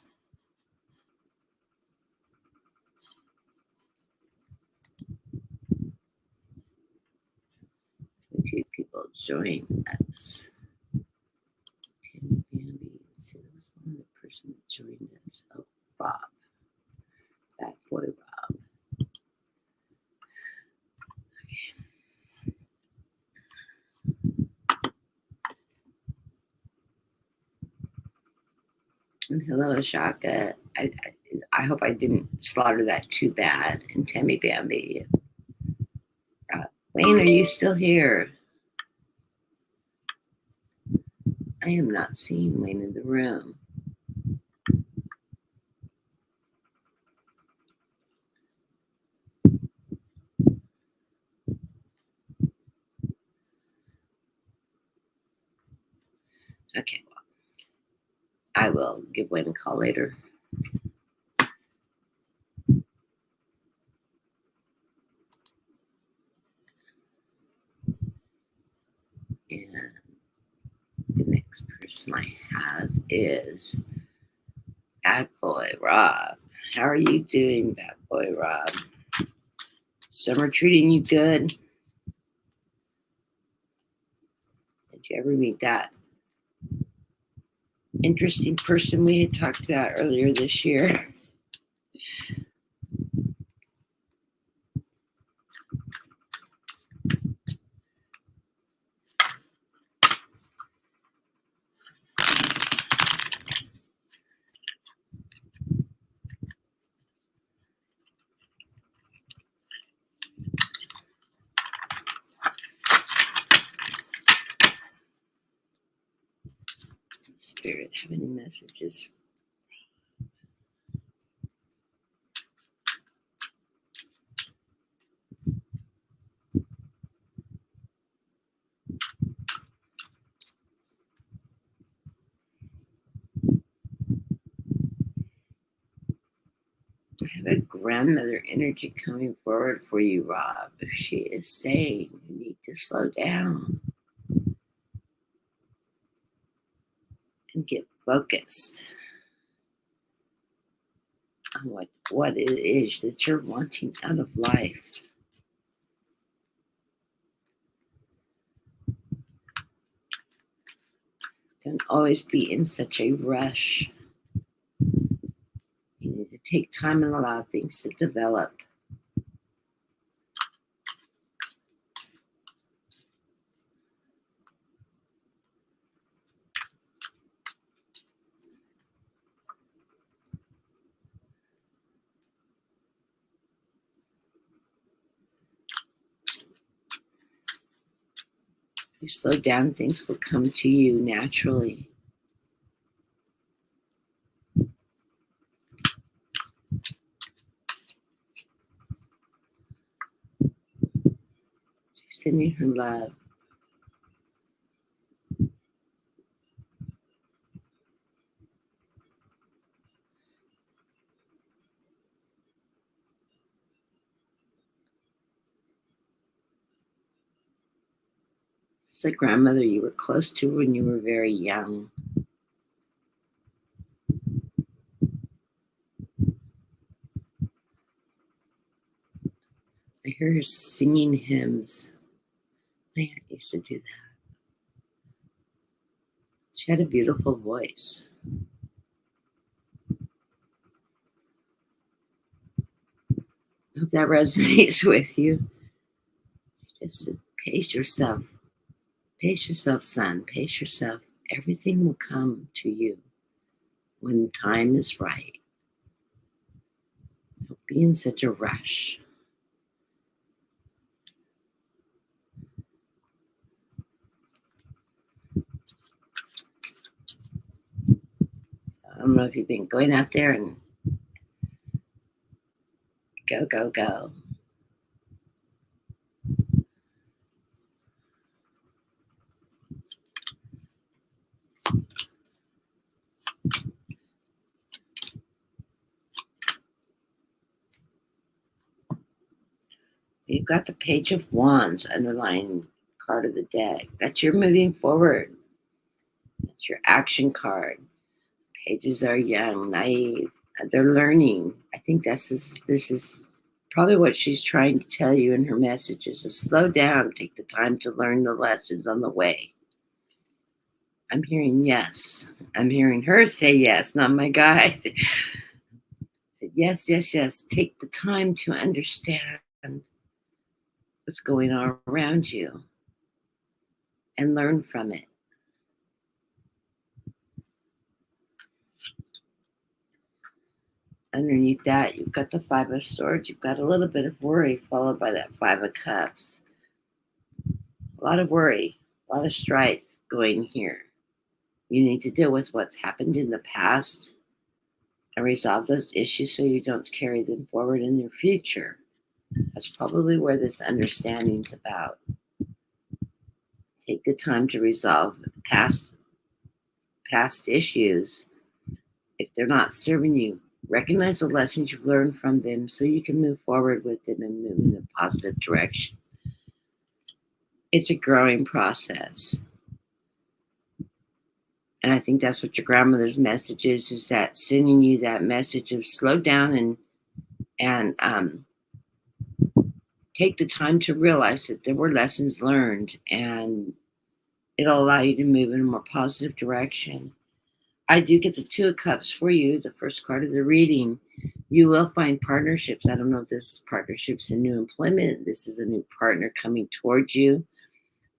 A few people join us. Tammy Bambi. See, there was one other person that joined us. Oh, Rob. That boy, Rob. And hello, Ashaka. I hope I didn't slaughter that too bad. And Tammy Bambi. Wayne, are you still here? I am not seeing Wayne in the room. Okay, well, I will give Wayne a call later. And the next person I have is Bad Boy Rob. How are you doing, Bad Boy Rob? Summer treating you good? Did you ever meet that interesting person we had talked about earlier this year? Spirit, have any messages? I have a grandmother energy coming forward for you, Rob. She is saying you need to slow down and get focused on what it is that you're wanting out of life. Don't always be in such a rush. You need to take time and allow things to develop. You slow down, things will come to you naturally. She's sending her love. It's a grandmother you were close to when you were very young. I hear her singing hymns. My aunt used to do that. She had a beautiful voice. I hope that resonates with you. Just pace yourself. Pace yourself, son. Pace yourself. Everything will come to you when the time is right. Don't be in such a rush. I don't know if you've been going out there and go, go, go. You've got the Page of Wands underlying card of the deck. That's your moving forward. That's your action card. Pages are young, naive. They're learning. I think this is probably what she's trying to tell you in her message is to slow down, take the time to learn the lessons on the way. I'm hearing yes. I'm hearing her say yes, not my guide. Yes, yes, yes. Take the time to understand what's going on around you and learn from it. Underneath that, you've got the Five of Swords. You've got a little bit of worry followed by that Five of Cups. A lot of worry, a lot of strife going here. You need to deal with what's happened in the past and resolve those issues so you don't carry them forward in your future. That's probably where this understanding's about. Take the time to resolve past issues. If they're not serving you, recognize the lessons you've learned from them so you can move forward with them and move in a positive direction. It's a growing process. And I think that's what your grandmother's message is that sending you that message of slow down and take the time to realize that there were lessons learned, and it'll allow you to move in a more positive direction. I do get the Two of Cups for you, the first card of the reading. You will find partnerships. I don't know if this partnership's a new employment. This is a new partner coming towards you.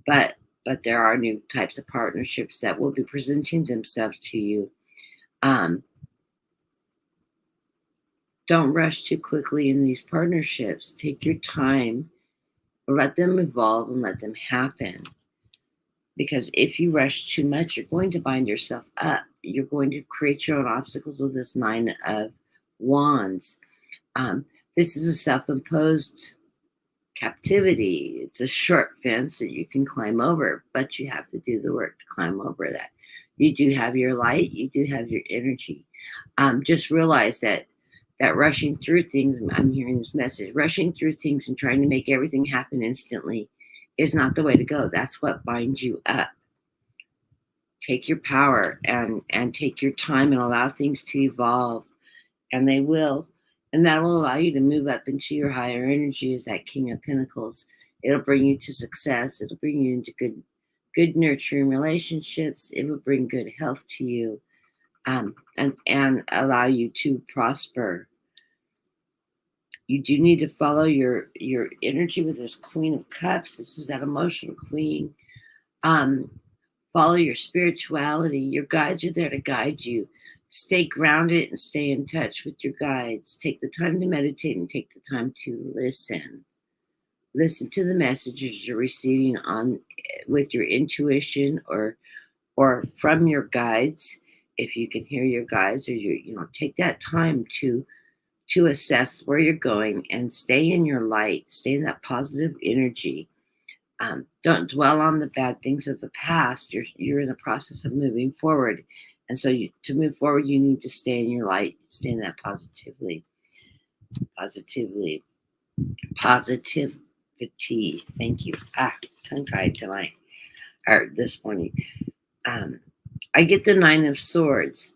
But there are new types of partnerships that will be presenting themselves to you. Don't rush too quickly in these partnerships. Take your time, let them evolve, and let them happen. Because if you rush too much, you're going to bind yourself up. You're going to create your own obstacles with this Nine of Wands. This is a self-imposed captivity. It's a short fence that you can climb over, but you have to do the work to climb over that. You do have your light. You do have your energy. Just realize that rushing through things, I'm hearing this message, rushing through things and trying to make everything happen instantly is not the way to go. That's what binds you up. Take your power and take your time and allow things to evolve, and they will. And that will allow you to move up into your higher energy as that King of Pentacles. It'll bring you to success. It'll bring you into good nurturing relationships. It will bring good health to you, and allow you to prosper. You do need to follow your energy with this Queen of Cups. This is that emotional queen. Follow your spirituality. Your guides are there to guide you. Stay grounded and stay in touch with your guides. Take the time to meditate and take the time to listen. Listen to the messages you're receiving on with your intuition or from your guides. If you can hear your guides, or take that time to assess where you're going and stay in your light, stay in that positive energy. Don't dwell on the bad things of the past. You're in the process of moving forward, and so to move forward, you need to stay in your light, stay in that positivity. Thank you. Tongue tied tonight or this morning. I get the Nine of Swords.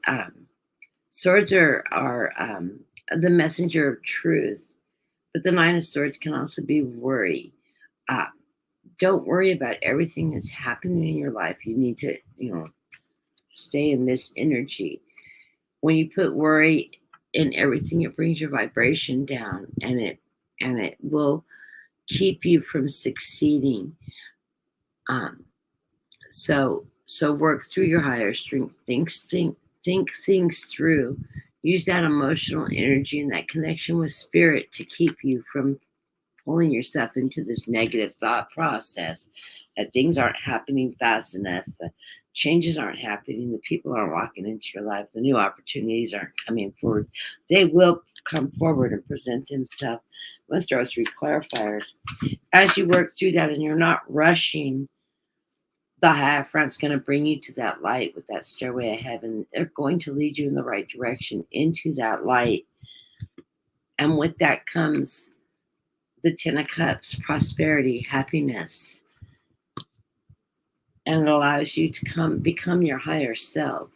Swords are the messenger of truth, but the Nine of Swords can also be worry. Don't worry about everything that's happening in your life. You need to, stay in this energy. When you put worry in everything, it brings your vibration down, and it will keep you from succeeding. So work through your higher strength. Think things through. Use that emotional energy and that connection with spirit to keep you from pulling yourself into this negative thought process that things aren't happening fast enough, the changes aren't happening, the people aren't walking into your life, the new opportunities aren't coming forward. They will come forward and present themselves. Let's throw 3 clarifiers. As you work through that and you're not rushing, the Hierophant's going to bring you to that light with that stairway of heaven. They're going to lead you in the right direction into that light. And with that comes the 10 of Cups, prosperity, happiness. And it allows you to become your higher self.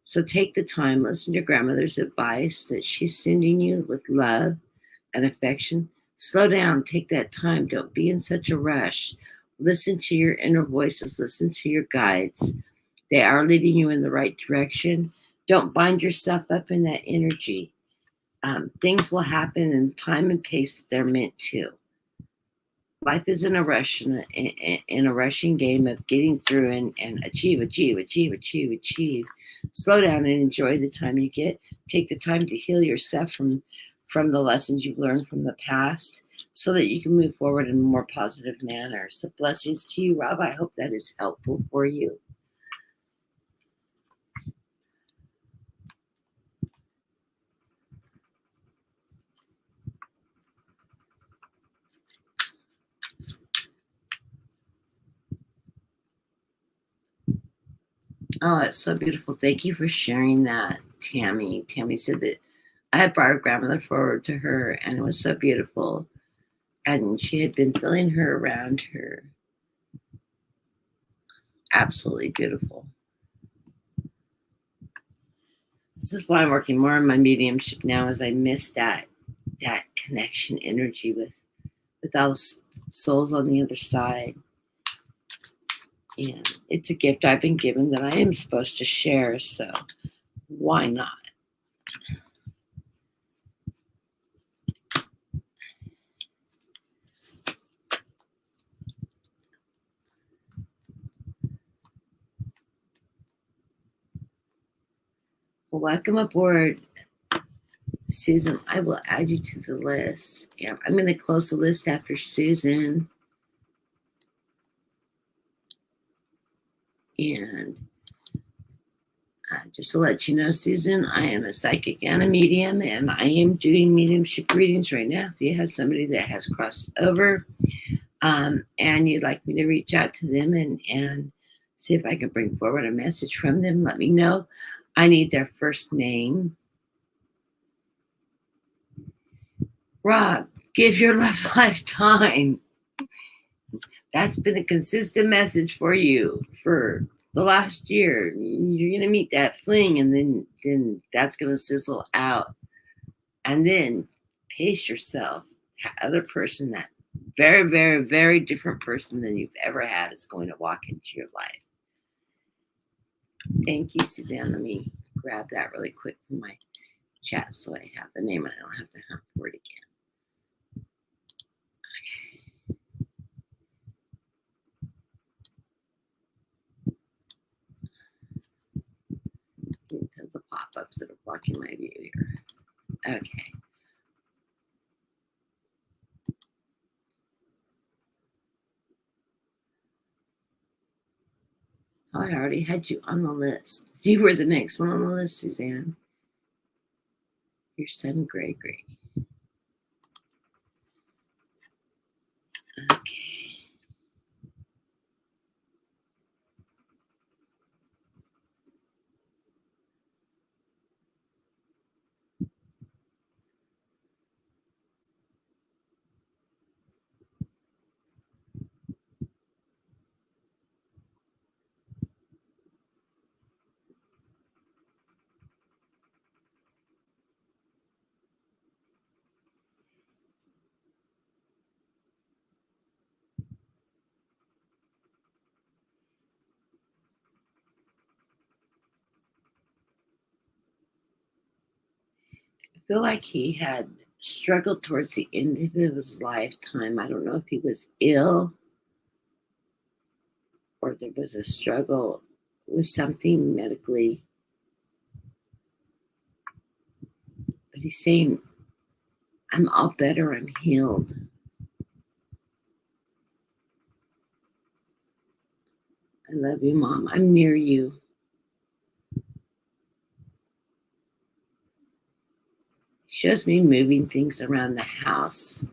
So take the time, listen to your grandmother's advice that she's sending you with love and affection. Slow down, take that time. Don't be in such a rush. Listen to your inner voices. Listen to your guides. They are leading you in the right direction. Don't bind yourself up in that energy. Things will happen in time and pace that they're meant to. Life isn't a rush in a rushing game of getting through and achieve. Slow down and enjoy the time you get. Take the time to heal yourself from the lessons you've learned from the past so that you can move forward in a more positive manner. So blessings to you, Rob. I hope that is helpful for you. Oh, it's so beautiful. Thank you for sharing that, Tammy. Tammy said that I had brought her grandmother forward to her, and it was so beautiful. And she had been feeling her around her. Absolutely beautiful. This is why I'm working more on my mediumship now, as I miss that connection energy with all the souls on the other side. And it's a gift I've been given that I am supposed to share, so why not? Well, welcome aboard, Susan. I will add you to the list. Yeah, I'm going to close the list after Susan. And just to let you know, Susan, I am a psychic and a medium, and I am doing mediumship readings right now. If you have somebody that has crossed over and you'd like me to reach out to them and see if I can bring forward a message from them, let me know. I need their first name. Rob, give your love life time. That's been a consistent message for you for the last year. You're going to meet that fling, and then that's going to sizzle out. And then pace yourself. That other person, that very, very, very different person than you've ever had, is going to walk into your life. Thank you, Suzanne. Let me grab that really quick from my chat so I have the name and I don't have to hunt for it again. Tons of pop-ups that are blocking my view here. Okay. I already had you on the list. You were the next one on the list, Suzanne. Your son, Gregory. Okay. I feel like he had struggled towards the end of his lifetime. I don't know if he was ill or there was a struggle with something medically. But he's saying, I'm all better, I'm healed. I love you, Mom. I'm near you. He shows me moving things around the house.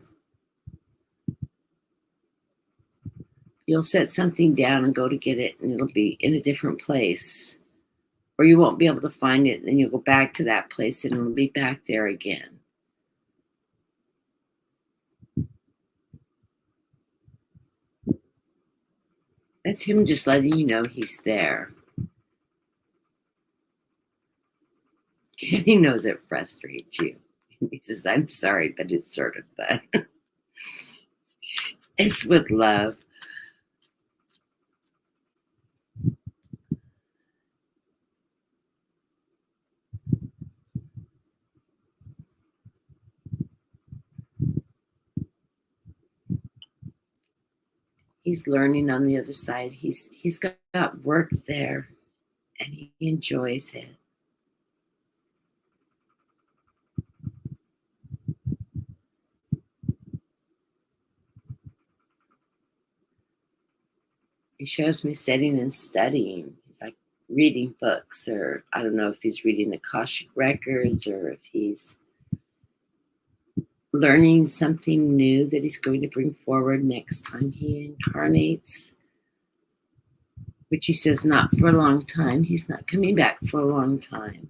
You'll set something down and go to get it, and it'll be in a different place. Or you won't be able to find it, and then you'll go back to that place, and it'll be back there again. That's him just letting you know he's there. And he knows it frustrates you. He says, I'm sorry, but it's sort of fun. It's with love. He's learning on the other side. He's got work there, and he enjoys it. He shows me sitting and studying. He's like reading books, or I don't know if he's reading Akashic records or if he's learning something new that he's going to bring forward next time he incarnates. Which he says not for a long time. He's not coming back for a long time.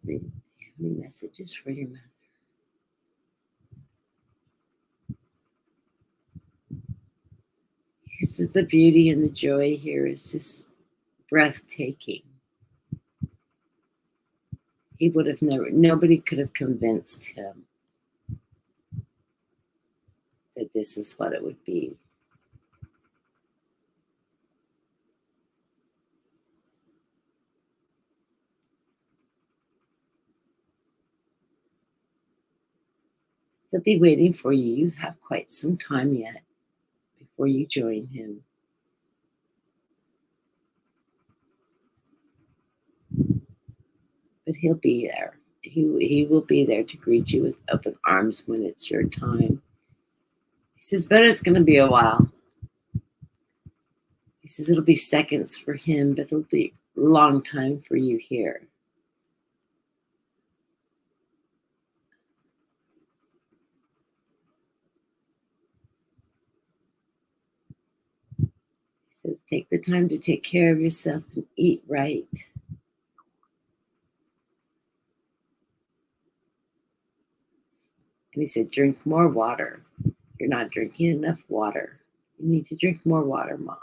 Do you have any messages for your mother? He says the beauty and the joy here is just breathtaking. He would have nobody could have convinced him that this is what it would be. He'll be waiting for you. You have quite some time yet before you join him. But he'll be there. He will be there to greet you with open arms when it's your time. He says, but it's going to be a while. He says it'll be seconds for him, but it'll be a long time for you here. He says, take the time to take care of yourself and eat right. And he said, drink more water. You're not drinking enough water. You need to drink more water, Mom.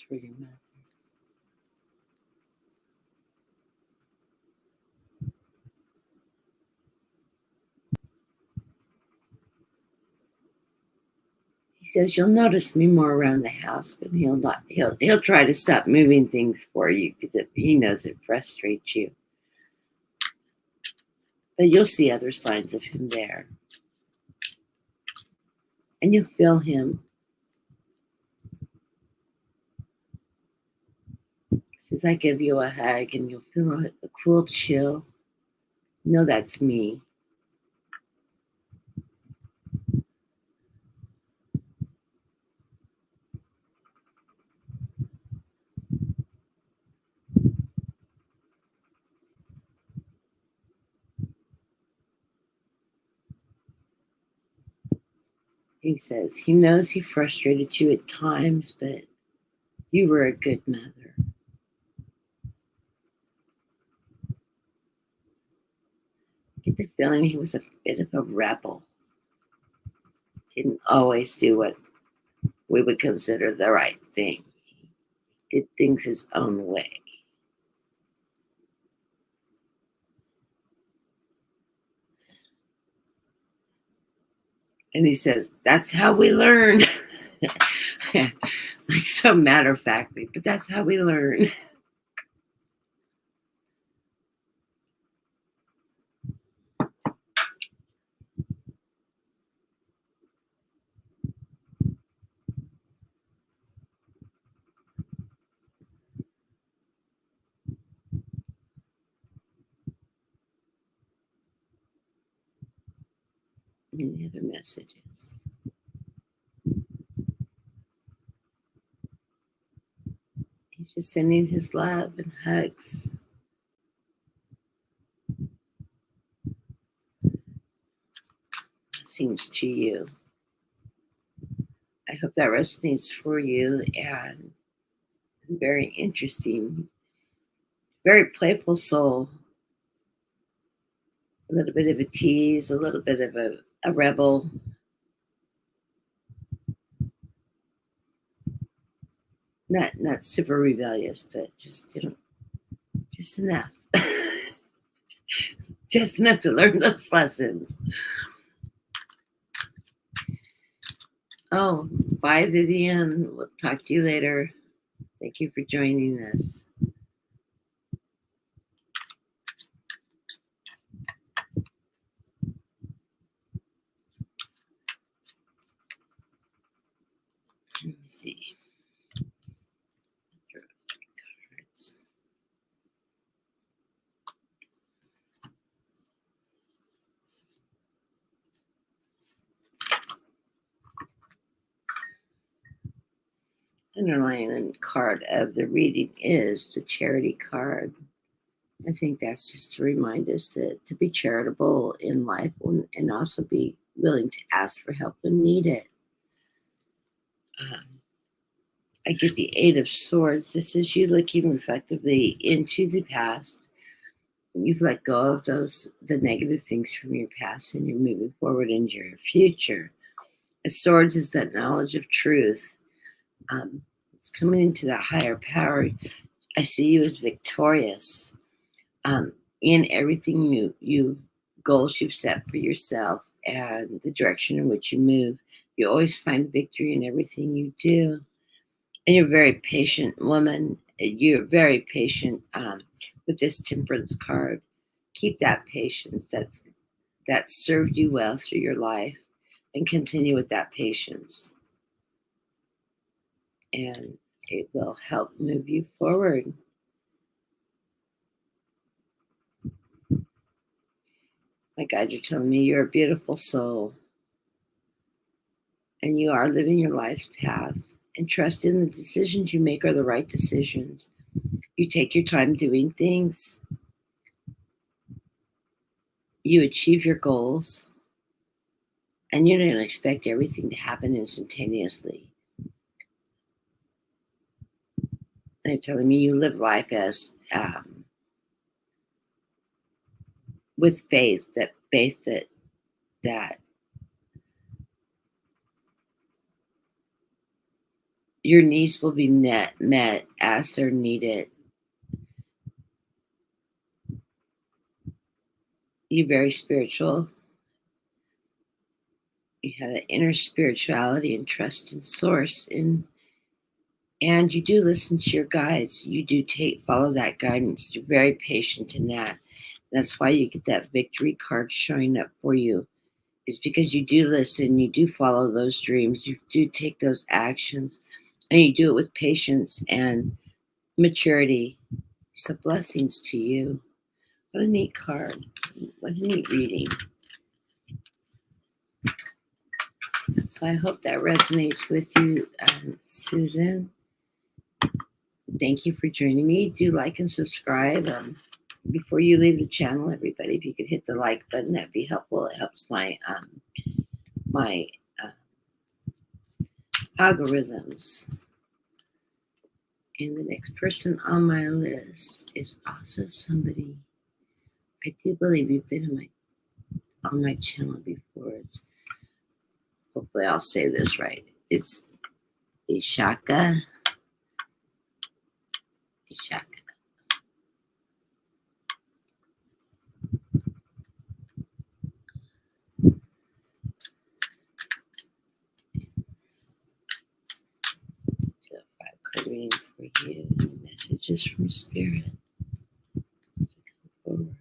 for your mother. He says you'll notice me more around the house, but he'll try to stop moving things for you because he knows it frustrates you. But you'll see other signs of him there. And you'll feel him. He says, I give you a hug and you'll feel a cool chill. No, that's me. He says he knows he frustrated you at times, but you were a good mother. I get the feeling he was a bit of a rebel. Didn't always do what we would consider the right thing. He did things his own way. And he says, that's how we learn. Like so matter of factly, but that's how we learn. Any other messages? He's just sending his love and hugs. It seems to you. I hope that resonates for you, and very interesting, very playful soul. A little bit of a tease, a little bit of a rebel. Not super rebellious, but just just enough. Just enough to learn those lessons. Oh, bye, Vivian. We'll talk to you later. Thank you for joining us. Let me see. Cards. Underlying card of the reading is the charity card. I think that's just to remind us to be charitable in life and also be willing to ask for help when needed. I get the Eight of Swords. This is you looking reflectively into the past. You've let go of the negative things from your past, and you're moving forward into your future. The Swords is that knowledge of truth. It's coming into that higher power. I see you as victorious in everything you goals you've set for yourself and the direction in which you move. You always find victory in everything you do. And you're a very patient woman. You're very patient with this Temperance card. Keep that patience. That served you well through your life, and continue with that patience. And it will help move you forward. My guides are telling me you're a beautiful soul, and you are living your life's path, and trust in the decisions you make are the right decisions. You take your time doing things. You achieve your goals, and you don't expect everything to happen instantaneously. They're telling me you live life as with faith that Your needs will be met as they're needed. You're very spiritual. You have that inner spirituality and trust in source, and you do listen to your guides. You do follow that guidance. You're very patient in that. That's why you get that victory card showing up for you. It's because you do listen, you do follow those dreams, you do take those actions, and you do it with patience and maturity. So blessings to you. What a neat card. What a neat reading. So I hope that resonates with you, Susan. Thank you for joining me. Do like and subscribe. Before you leave the channel, everybody, if you could hit the like button, that'd be helpful. It helps my algorithms. And the next person on my list is also somebody I do believe you've been on my channel before. Hopefully I'll say this right. It's Ishaka. Reading for you. Messages from Spirit. Come forward.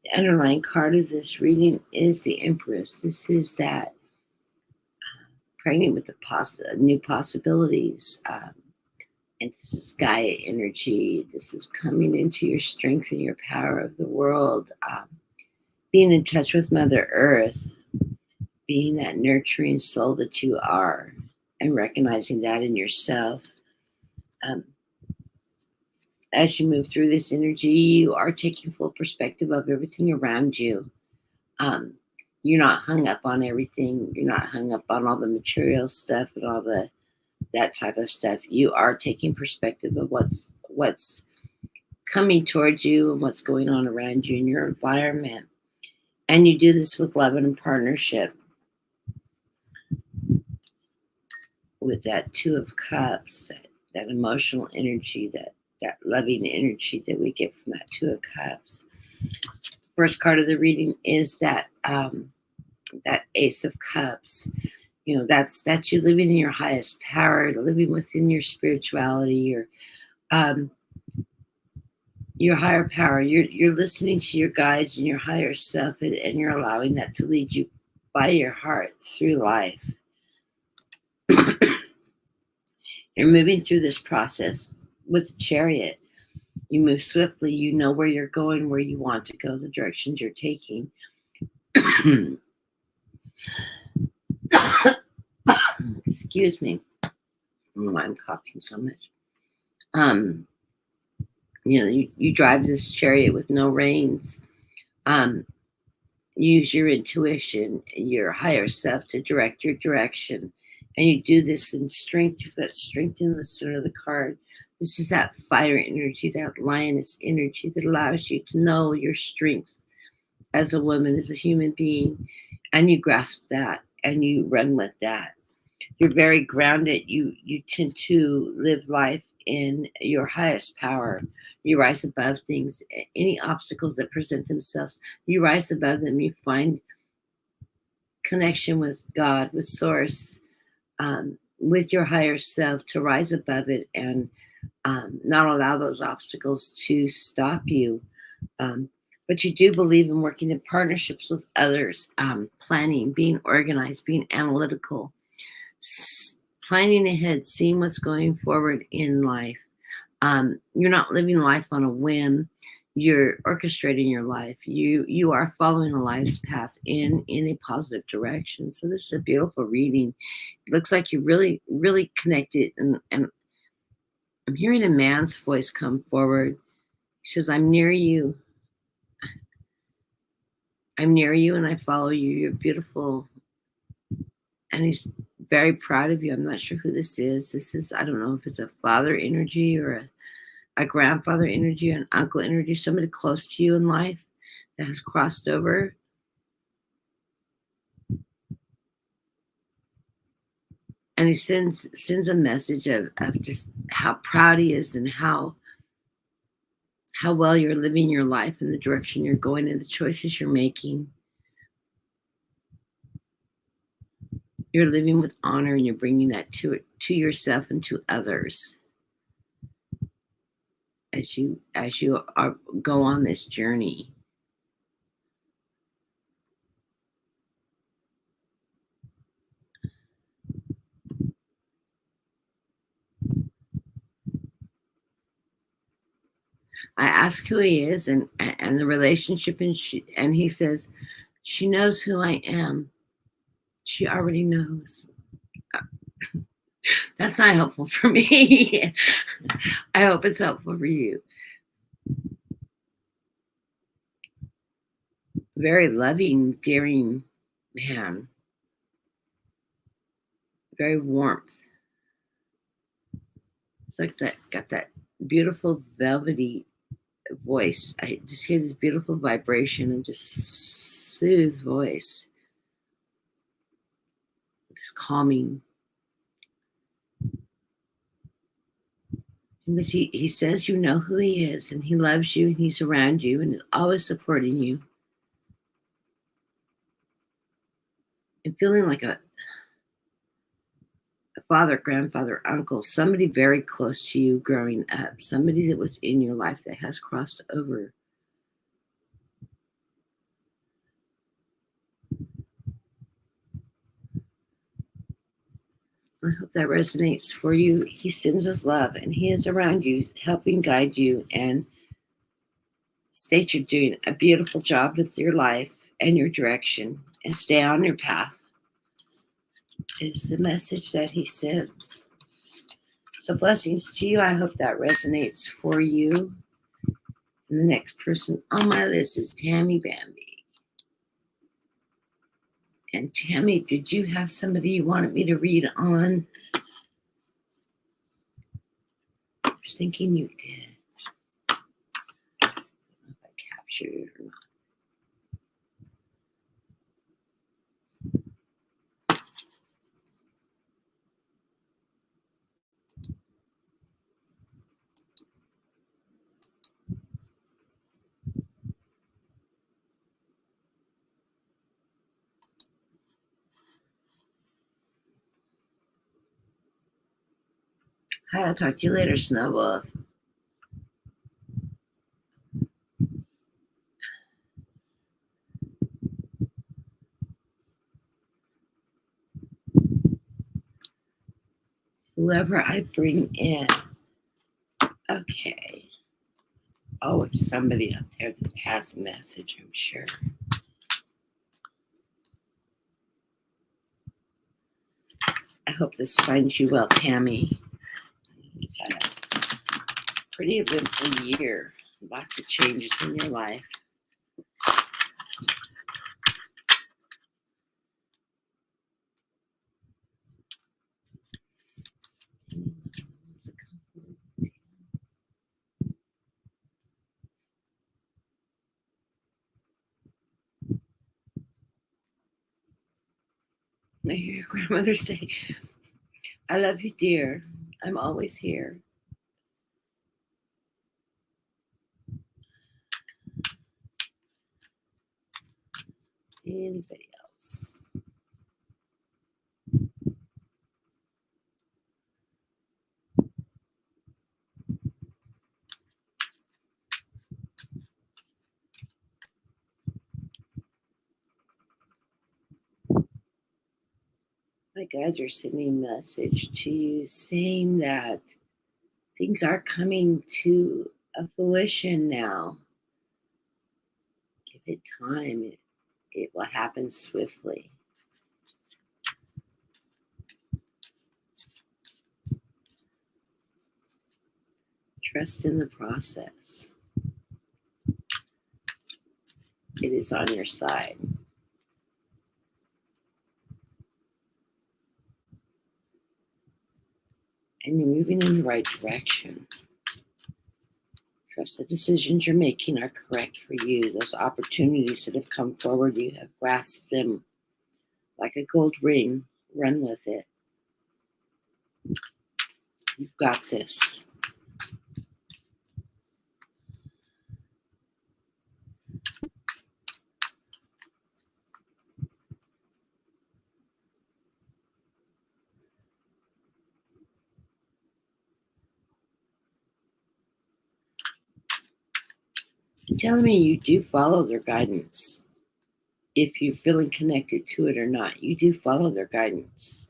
The underlying card of this reading is the Empress. This is that pregnant with the new possibilities. And this is Gaia energy. This is coming into your strength and your power of the world. Being in touch with Mother Earth. Being that nurturing soul that you are. And recognizing that in yourself. As you move through this energy, you are taking full perspective of everything around you. You're not hung up on everything. You're not hung up on all the material stuff and all that type of stuff. You are taking perspective of what's coming towards you and what's going on around you in your environment. And you do this with love and partnership. With that Two of Cups, that emotional energy, that loving energy that we get from that Two of Cups. First card of the reading is that Ace of Cups. You know, that's you living in your highest power, living within your spirituality, your higher power. You're listening to your guides and your higher self, and you're allowing that to lead you by your heart through life. You're moving through this process with the Chariot. You move swiftly. You know where you're going, where you want to go, the directions you're taking. Excuse me. I don't know why I'm coughing so much. You know, you drive this chariot with no reins. Use your intuition and your higher self to direct your direction. And you do this in strength. You've got strength in the center of the card. This is that fire energy, that lioness energy that allows you to know your strength as a woman, as a human being. And you grasp that and you run with that. You're very grounded. You tend to live life in your highest power. You rise above things, any obstacles that present themselves. You rise above them. You find connection with God, with Source, with your higher self to rise above it and not allow those obstacles to stop you. But you do believe in working in partnerships with others, planning, being organized, being analytical, planning ahead, seeing what's going forward in life. You're not living life on a whim. You're orchestrating your life. You are following a life's path in a positive direction. So this is a beautiful reading. It looks like you really, really connected. And I'm hearing a man's voice come forward. He says, I'm near you. I'm near you and I follow you. You're beautiful. And he's very proud of you. I'm not sure who this is. This is, I don't know if it's a father energy or a grandfather energy, an uncle energy, somebody close to you in life that has crossed over. And he sends a message of just how proud he is and how well you're living your life and the direction you're going and the choices you're making. You're living with honor and you're bringing that to yourself and to others as you go on this journey. I ask who he is and the relationship, and he says, she knows who I am. She already knows. That's not helpful for me. I hope it's helpful for you. Very loving, daring man. Very warmth. It's like that, got that beautiful velvety voice. I just hear this beautiful vibration and just soothes voice. Just calming. Because he says you know who he is and he loves you and he's around you and is always supporting you. And feeling like a father, grandfather, uncle, somebody very close to you growing up, somebody that was in your life that has crossed over. I hope that resonates for you. He sends his love and he is around you, helping guide you and state you're doing a beautiful job with your life and your direction and stay on your path is the message that he sends. So blessings to you. I hope that resonates for you. And the next person on my list is Tammy Bambi. And Tammy, did you have somebody you wanted me to read on? I was thinking you did. I don't know if I captured it or not. Hi, I'll talk to you later, Snowball. Whoever I bring in. Okay. Oh, it's somebody out there that has a message, I'm sure. I hope this finds you well, Tammy. You've had a pretty eventful year. Lots of changes in your life. I hear your grandmother say, I love you, dear. I'm always here. Anybody else? My guides are sending a message to you saying that things are coming to a fruition now. Give it time. It will happen swiftly. Trust in the process. It is on your side. And you're moving in the right direction. Trust the decisions you're making are correct for you. Those opportunities that have come forward, you have grasped them like a gold ring. Run with it. You've got this. You're telling me you do follow their guidance. If you're feeling connected to it or not, you do follow their guidance.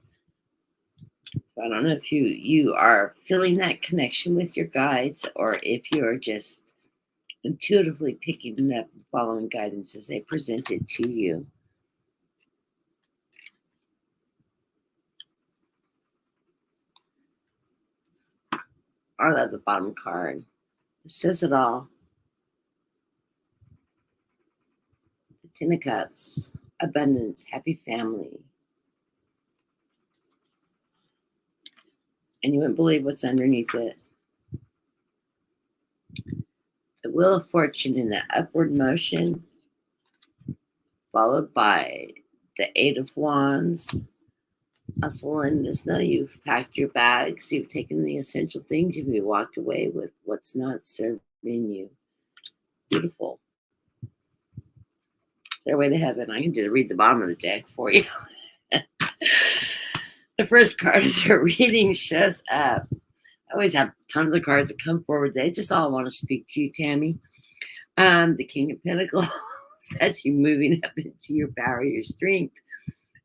So I don't know if you are feeling that connection with your guides, or if you're just intuitively picking it up and following guidance as they present it to you. I love the bottom card. It says it all. The Ten of Cups, abundance, happy family. And you wouldn't believe what's underneath it. The Wheel of Fortune in the upward motion, followed by the Eight of Wands. Hustle and just know you've packed your bags, you've taken the essential things, you've walked away with what's not serving you. Beautiful. Stairway to Heaven. I can just read the bottom of the deck for you. The first card of your reading shows up. I always have tons of cards that come forward. They just all want to speak to you, Tammy. The King of Pentacles as you moving up into your power, your strength,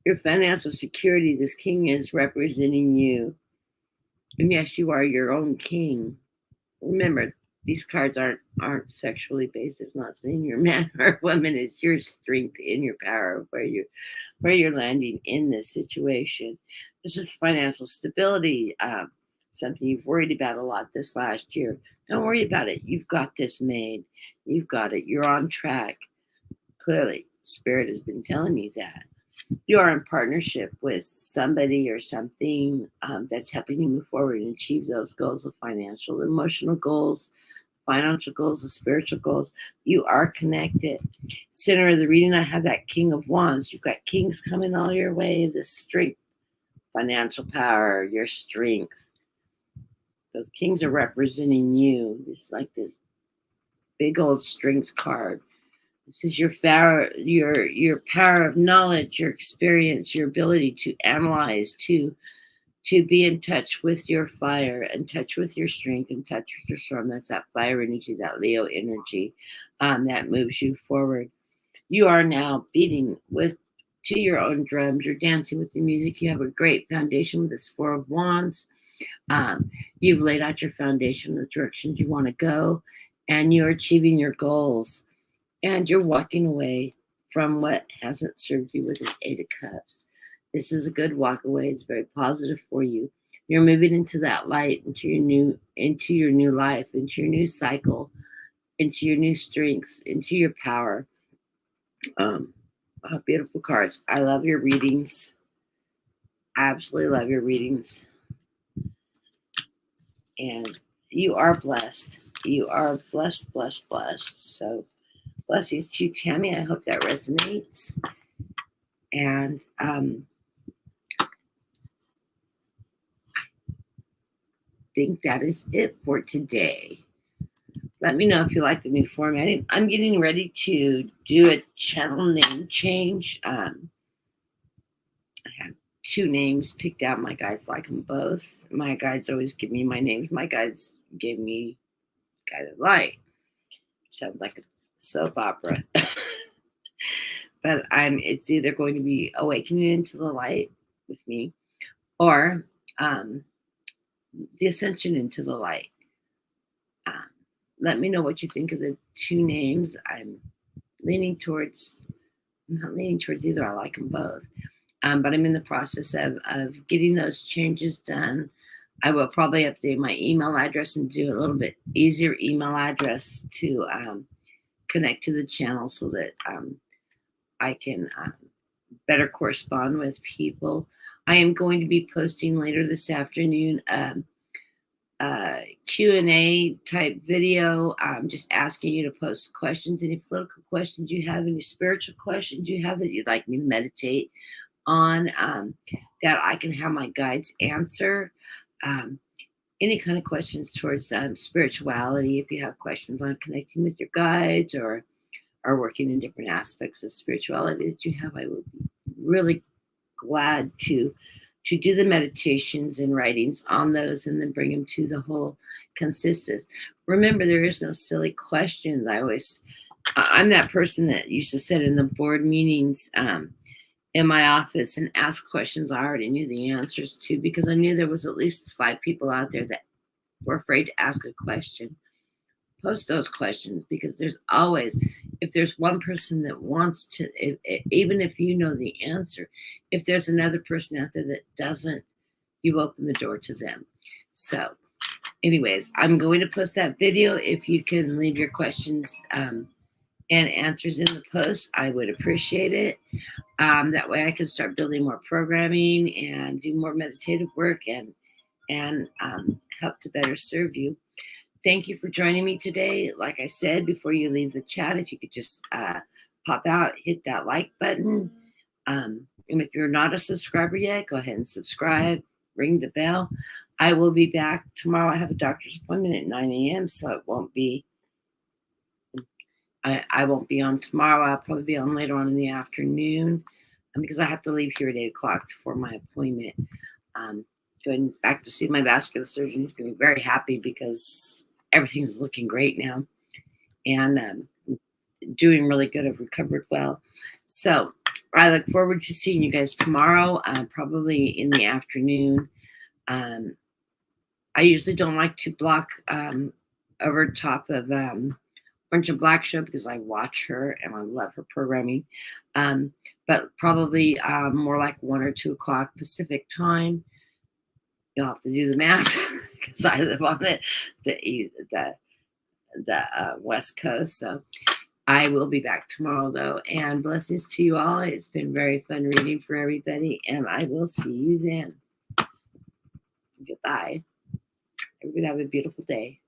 your financial security. This king is representing you. And yes, you are your own king. Remember, these cards aren't sexually based. It's not saying you're a man or a woman. It's your strength in your power, where you're landing in this situation. This is financial stability, something you've worried about a lot this last year. Don't worry about it. You've got this made. You've got it. You're on track. Clearly, Spirit has been telling me that. You are in partnership with somebody or something that's helping you move forward and achieve those goals of financial, emotional goals, financial goals, the spiritual goals. You are connected. Center of the reading, I have that King of Wands. You've got kings coming all your way. The strength, financial power, your strength. Those kings are representing you. It's like this big old strength card. This is your power, your power of knowledge, your experience, your ability to analyze, to be in touch with your fire, in touch with your strength, in touch with your storm. That's that fire energy, that Leo energy that moves you forward. You are now beating to your own drums. You're dancing with the music. You have a great foundation with this Four of Wands. You've laid out your foundation, the directions you want to go, and you're achieving your goals. And you're walking away from what hasn't served you with this Eight of Cups. This is a good walk away. It's very positive for you. You're moving into that light, into your new life, into your new cycle, into your new strengths, into your power. Beautiful cards. I love your readings. I absolutely love your readings. And you are blessed. You are blessed, blessed, blessed. So blessings to you, Tammy. I hope that resonates. And I think that is it for today. Let me know if you like the new formatting. I'm getting ready to do a channel name change. I have 2 names picked out. My guides like them both. My guides always give me my names. My guides gave me Guided Light. Sounds like a soap opera. But it's either going to be Awakening into the Light with me, or the ascension into the light. Let me know what you think of the two names. I'm not leaning towards either. I like them both. But I'm in the process of getting those changes done. I will probably update my email address and do a little bit easier email address to connect to the channel so that I can better correspond with people. I am going to be posting later this afternoon Q&A type video, just asking you to post questions, any political questions you have, any spiritual questions you have that you'd like me to meditate on, that I can have my guides answer. Any kind of questions towards spirituality, if you have questions on connecting with your guides or working in different aspects of spirituality that you have, I would be really glad to do the meditations and writings on those and then bring them to the whole consistence. Remember, there is no silly questions. I'm that person that used to sit in the board meetings in my office and ask questions I already knew the answers to, because I knew there was at least 5 people out there that were afraid to ask a question. Post those questions, because there's always, if there's one person that wants to, even if you know the answer, if there's another person out there that doesn't, you open the door to them. So anyways, I'm going to post that video. If you can leave your questions and answers in the post, I would appreciate it. That way I can start building more programming and do more meditative work and help to better serve you. Thank you for joining me today. Like I said, before you leave the chat, if you could just pop out, hit that like button. And if you're not a subscriber yet, go ahead and subscribe, ring the bell. I will be back tomorrow. I have a doctor's appointment at 9 a.m., so it won't be, I won't be on tomorrow. I'll probably be on later on in the afternoon because I have to leave here at 8 o'clock before my appointment. Going back to see my vascular surgeon. He's going to be very happy because everything's looking great now, and doing really good. I've recovered well. So I look forward to seeing you guys tomorrow, probably in the afternoon. I usually don't like to block over top of Orange and Black show because I watch her and I love her programming. But probably more like 1 or 2 o'clock Pacific time. You'll have to do the math because I live on the West Coast. So I will be back tomorrow, though. And blessings to you all. It's been very fun reading for everybody, and I will see you then. Goodbye. Everybody have a beautiful day.